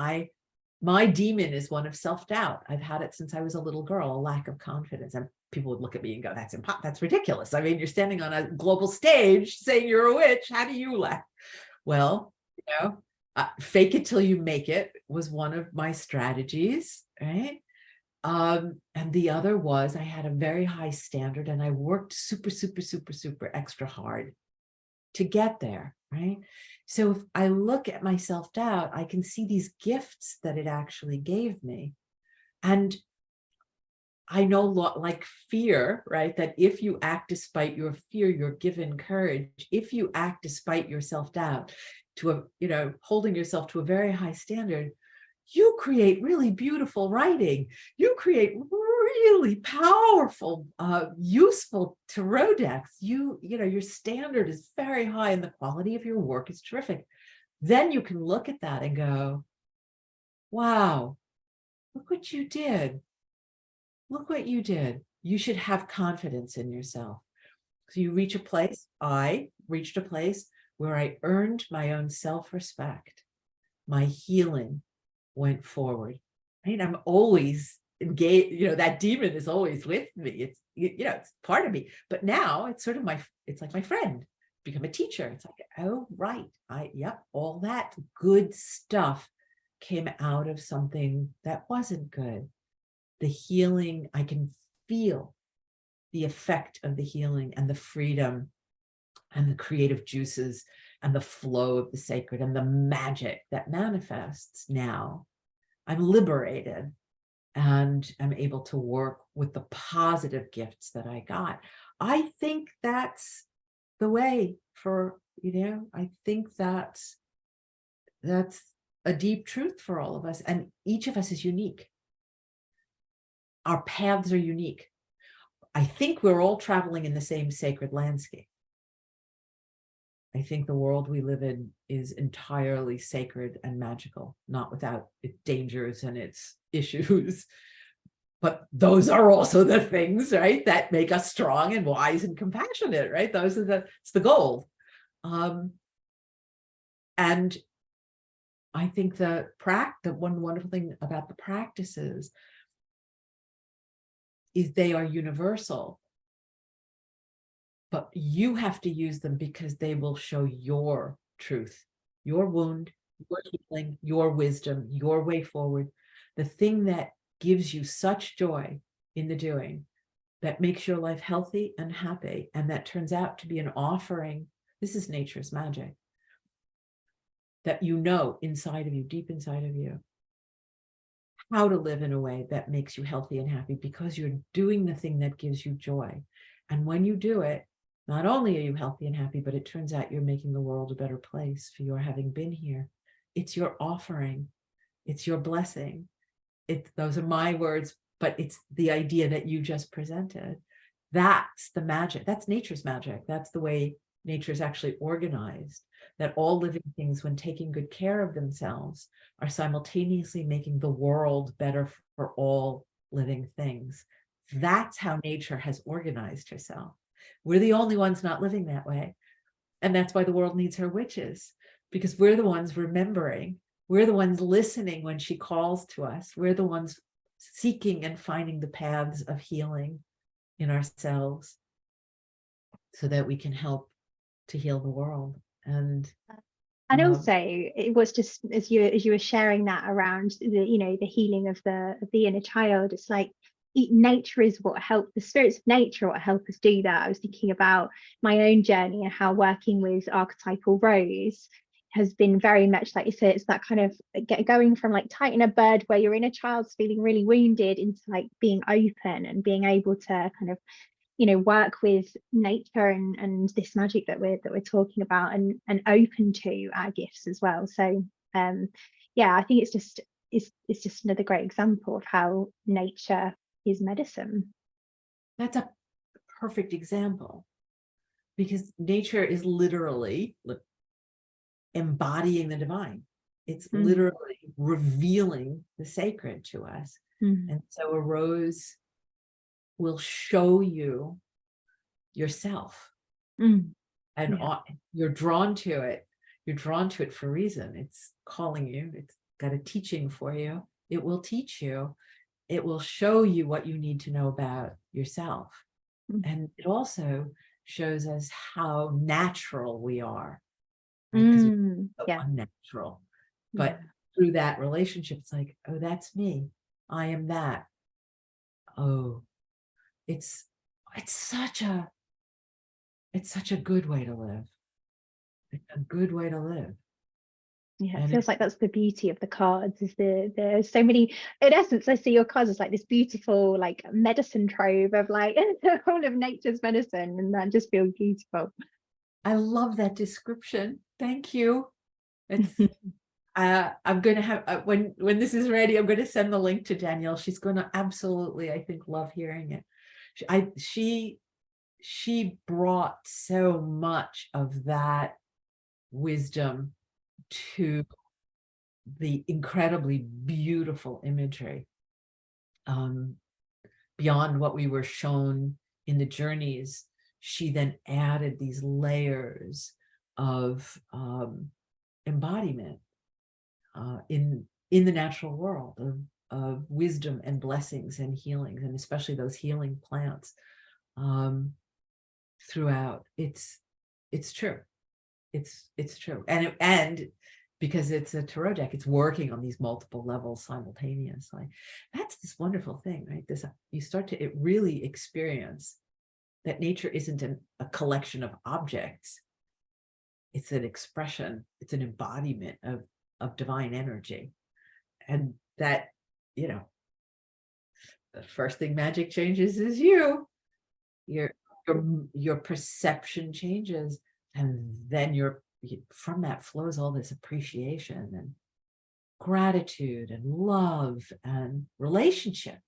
My demon is one of self-doubt. I've had it since I was a little girl, a lack of confidence. And people would look at me and go, that's ridiculous. I mean, you're standing on a global stage saying you're a witch. How do you lack? Well, fake it till you make it was one of my strategies, right? And the other was I had a very high standard, and I worked super, super, super, super extra hard to get there, right? So if I look at my self-doubt, I can see these gifts that it actually gave me. And I know, like fear, right? That if you act despite your fear, you're given courage. If you act despite your self-doubt, holding yourself to a very high standard, you create really beautiful writing. You create really powerful, useful tarot decks. Your standard is very high and the quality of your work is terrific. Then you can look at that and go, wow, look what you did. Look what you did. You should have confidence in yourself. So you reach a place, I reached a place where I earned my own self-respect. My healing went forward, right? I'm always engaged, that demon is always with me. It's part of me, but now it's sort of it's like my friend, become a teacher. It's like, oh, right. All that good stuff came out of something that wasn't good. The healing, I can feel the effect of the healing and the freedom and the creative juices and the flow of the sacred and the magic that manifests now. I'm liberated and I'm able to work with the positive gifts that I got. I think that's the way for, I think that's a deep truth for all of us. And each of us is unique. Our paths are unique. I think we're all traveling in the same sacred landscape. I think the world we live in is entirely sacred and magical, not without its dangers and its issues. But those are also the things, right, that make us strong and wise and compassionate, right? It's the gold. And I think the one wonderful thing about the practices is they are universal, but you have to use them because they will show your truth, your wound, your healing, your wisdom, your way forward. The thing that gives you such joy in the doing, that makes your life healthy and happy, and that turns out to be an offering. This is nature's magic. That you know inside of you, deep inside of you, how to live in a way that makes you healthy and happy because you're doing the thing that gives you joy. And when you do it, not only are you healthy and happy, but it turns out you're making the world a better place for your having been here. It's your offering. It's your blessing. Those are my words, but it's the idea that you just presented. That's the magic. That's nature's magic. That's the way nature's actually organized, that all living things, when taking good care of themselves, are simultaneously making the world better for all living things. That's how nature has organized herself. We're the only ones not living that way. And that's why the world needs her witches, because we're the ones remembering. We're the ones listening when she calls to us. We're the ones seeking and finding the paths of healing in ourselves so that we can help to heal the world. And also, it was just as you were sharing that around the healing of the inner child, it's like nature is what helped, the spirits of nature what help us do that. I was thinking about my own journey and how working with archetypal rose has been very much like it's that kind of going from like tighten a bird where your inner child's feeling really wounded into like being open and being able to kind of work with nature and this magic that we're talking about, and open to our gifts as well. So I think it's just another great example of how nature is medicine. That's a perfect example, because nature is literally embodying the divine. It's literally revealing the sacred to us. And so a rose will show you yourself, and you're drawn to it. You're drawn to it for a reason. It's calling you. It's got a teaching for you. It will teach you. It will show you what you need to know about yourself. And it also shows us how natural we are, right? Because we're so unnatural. But through that relationship, it's like, oh, that's me. I am that. Oh, it's such a good way to live. It's a good way to live. Yeah, it feels like that's the beauty of the cards, is there's so many. In essence, I see your cards as like this beautiful like medicine trove of like all of nature's medicine, and that just feels beautiful. I love that description. Thank you. It's I'm going to have when this is ready, I'm going to send the link to Danielle. She's going to absolutely, I think, love hearing it. She brought so much of that wisdom to the incredibly beautiful imagery, beyond what we were shown in the journeys. She then added these layers of embodiment in the natural world of wisdom and blessings and healings, and especially those healing plants throughout. It's true. It's true. And because it's a tarot deck, it's working on these multiple levels simultaneously. That's this wonderful thing, right? You start to really experience that nature isn't a collection of objects. It's an expression. It's an embodiment of divine energy. And that, the first thing magic changes is you. Your perception changes, and then from that flows all this appreciation and gratitude and love and relationship.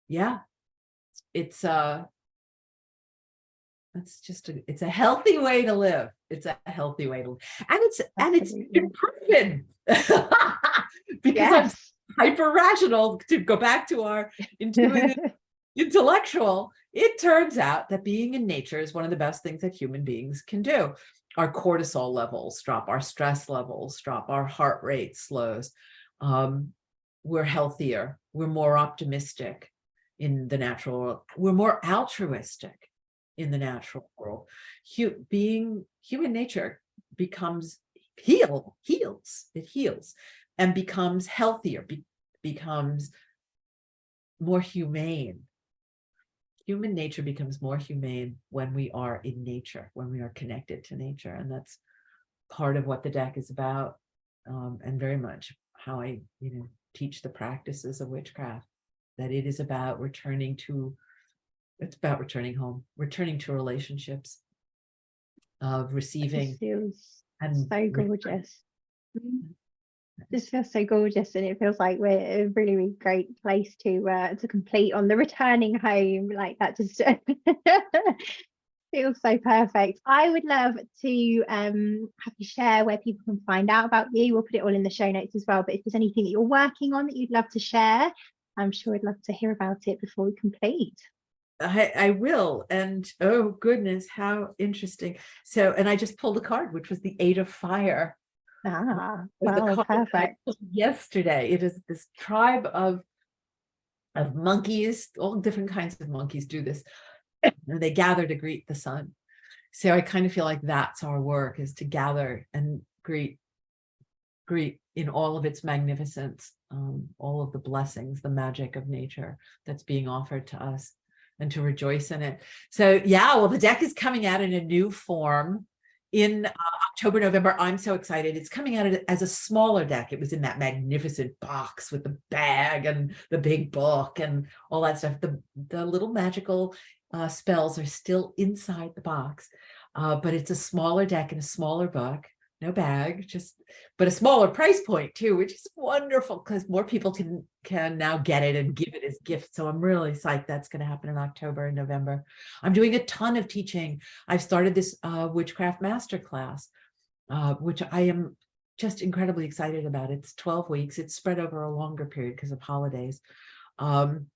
It's it's a healthy way to live. It's a healthy way to live. And it's been proven because I'm hyper rational, to go back to our intuitive intellectual. it turns out that being in nature is one of the best things that human beings can do. Our cortisol levels drop, our stress levels drop, our heart rate slows. We're healthier, we're more optimistic in the natural world, we're more altruistic in the natural world. Being human nature becomes heals, it heals and becomes healthier, becomes more humane. Human nature becomes more humane when we are in nature, when we are connected to nature. And that's part of what the deck is about, and very much how I, teach the practices of witchcraft, that it is about returning home, returning to relationships, of receiving. It feels and so gorgeous. This feels so gorgeous, and it feels like we're a really, really great place to complete on the returning home. Like that just feels so perfect. I would love to have you share where people can find out about you. We'll put it all in the show notes as well. But if there's anything that you're working on that you'd love to share, I'm sure I'd love to hear about it before we complete. I will. And oh goodness, how interesting. So, and I just pulled a card, which was the 8 of Fire. Well, perfect. Yesterday, it is this tribe of monkeys. All different kinds of monkeys do this, and they gather to greet the sun. So I kind of feel like that's our work, is to gather and greet in all of its magnificence, all of the blessings, the magic of nature that's being offered to us, and to rejoice in it. So yeah, well, the deck is coming out in a new form in October, November. I'm so excited. It's coming out as a smaller deck. It was in that magnificent box with the bag and the big book and all that stuff. The little magical spells are still inside the box, but it's a smaller deck and a smaller book. No bag, but a smaller price point too, which is wonderful because more people can now get it and give it as gifts. So I'm really psyched that's going to happen in October and November. I'm doing a ton of teaching. I've started this witchcraft masterclass, which I am just incredibly excited about. It's 12 weeks. It's spread over a longer period because of holidays. And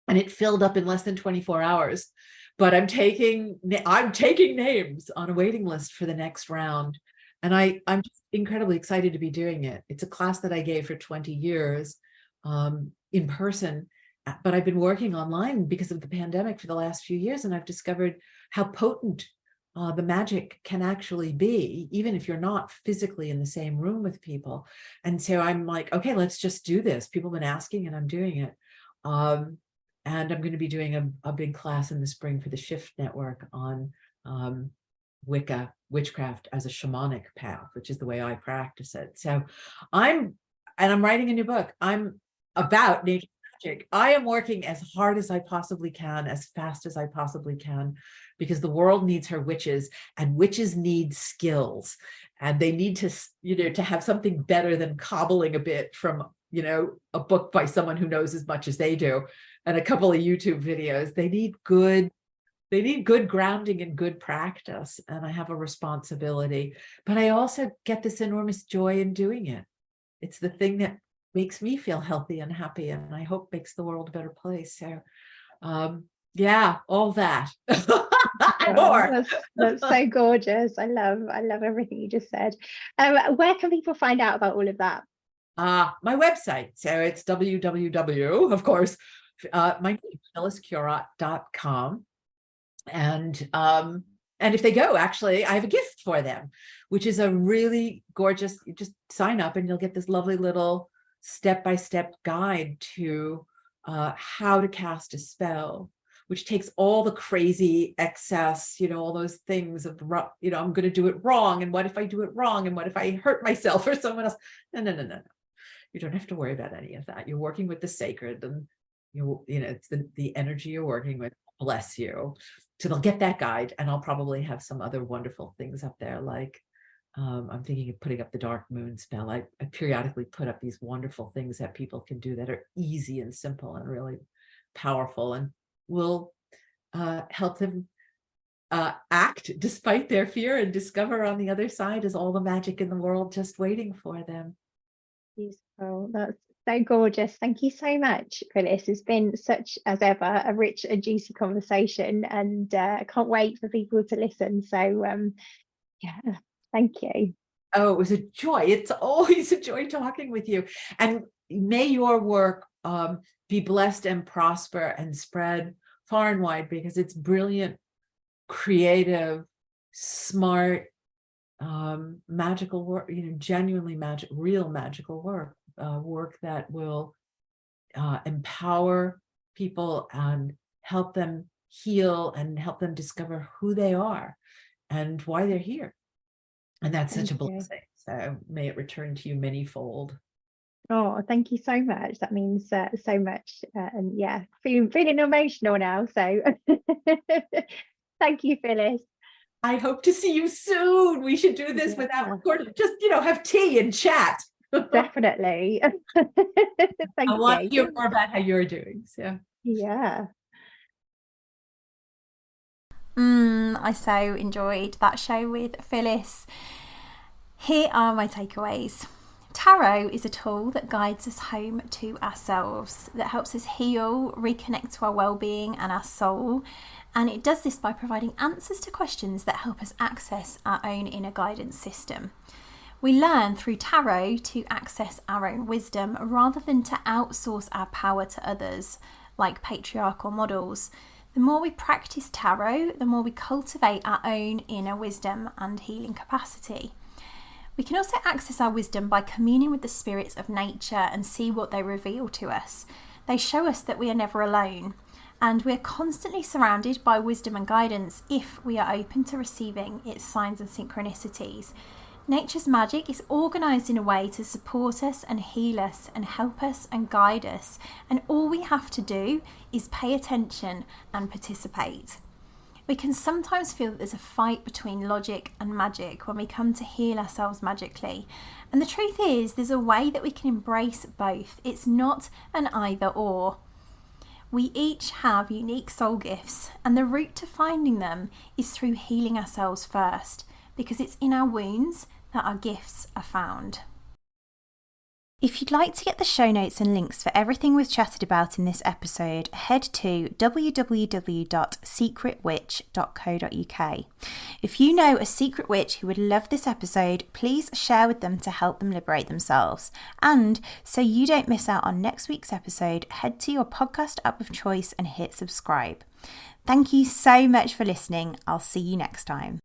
it filled up in less than 24 hours. But I'm taking names on a waiting list for the next round. And I'm just incredibly excited to be doing it. It's a class that I gave for 20 years in person, but I've been working online because of the pandemic for the last few years, and I've discovered how potent the magic can actually be, even if you're not physically in the same room with people. And so I'm like, okay, let's just do this. People have been asking and I'm doing it. And I'm going to be doing a big class in the spring for the Shift Network on Wicca, witchcraft as a shamanic path, which is the way I practice it. So I'm writing a new book. I'm about nature magic. I am working as hard as I possibly can, as fast as I possibly can, because the world needs her witches, and witches need skills, and they need to, to have something better than cobbling a bit from, a book by someone who knows as much as they do and a couple of YouTube videos. They need good grounding and good practice. And I have a responsibility, but I also get this enormous joy in doing it. It's the thing that makes me feel healthy and happy, and I hope makes the world a better place. So yeah, all that. More. That's so gorgeous. I love everything you just said. Where can people find out about all of that? My website. So it's www, of course, my name, phylliscurott.com. And if they go, actually, I have a gift for them, which is a really gorgeous, you just sign up and you'll get this lovely little step-by-step guide to how to cast a spell, which takes all the crazy excess, all those things of, I'm going to do it wrong. And what if I do it wrong? And what if I hurt myself or someone else? No. You don't have to worry about any of that. You're working with the sacred, and it's the energy you're working with. Bless you. So they'll get that guide, and I'll probably have some other wonderful things up there. Like I'm thinking of putting up the dark moon spell. I periodically put up these wonderful things that people can do that are easy and simple and really powerful, and will help them act despite their fear and discover on the other side is all the magic in the world just waiting for them. Beautiful. That's So gorgeous. Thank you so much, Phyllis. It's been such, as ever, a rich and juicy conversation, and I can't wait for people to listen. So yeah, thank you. Oh, it was a joy. It's always a joy talking with you. And may your work be blessed and prosper and spread far and wide, because it's brilliant, creative, smart, magical work, genuinely real magical work, work that will empower people and help them heal and help them discover who they are and why they're here. And that's such a blessing. So may it return to you manyfold. Oh, thank you so much. That means so much. And yeah, feeling emotional now. So thank you, Phyllis. I hope to see you soon. We should do this without recording. Just, have tea and chat. Definitely. Thank I want you. to hear more about how you're doing. So yeah. I so enjoyed that show with Phyllis. Here are my takeaways. Tarot is a tool that guides us home to ourselves, that helps us heal, reconnect to our well-being and our soul. And it does this by providing answers to questions that help us access our own inner guidance system. We learn through tarot to access our own wisdom rather than to outsource our power to others, like patriarchal models. The more we practice tarot, the more we cultivate our own inner wisdom and healing capacity. We can also access our wisdom by communing with the spirits of nature and see what they reveal to us. They show us that we are never alone, and we are constantly surrounded by wisdom and guidance if we are open to receiving its signs and synchronicities. Nature's magic is organised in a way to support us and heal us and help us and guide us, and all we have to do is pay attention and participate. We can sometimes feel that there's a fight between logic and magic when we come to heal ourselves magically. And the truth is, there's a way that we can embrace both. It's not an either or. We each have unique soul gifts, and the route to finding them is through healing ourselves first, because it's in our wounds that our gifts are found. If you'd like to get the show notes and links for everything we've chatted about in this episode, head to www.secretwitch.co.uk. If you know a secret witch who would love this episode, please share with them to help them liberate themselves. And so you don't miss out on next week's episode, head to your podcast app of choice and hit subscribe. Thank you so much for listening. I'll see you next time.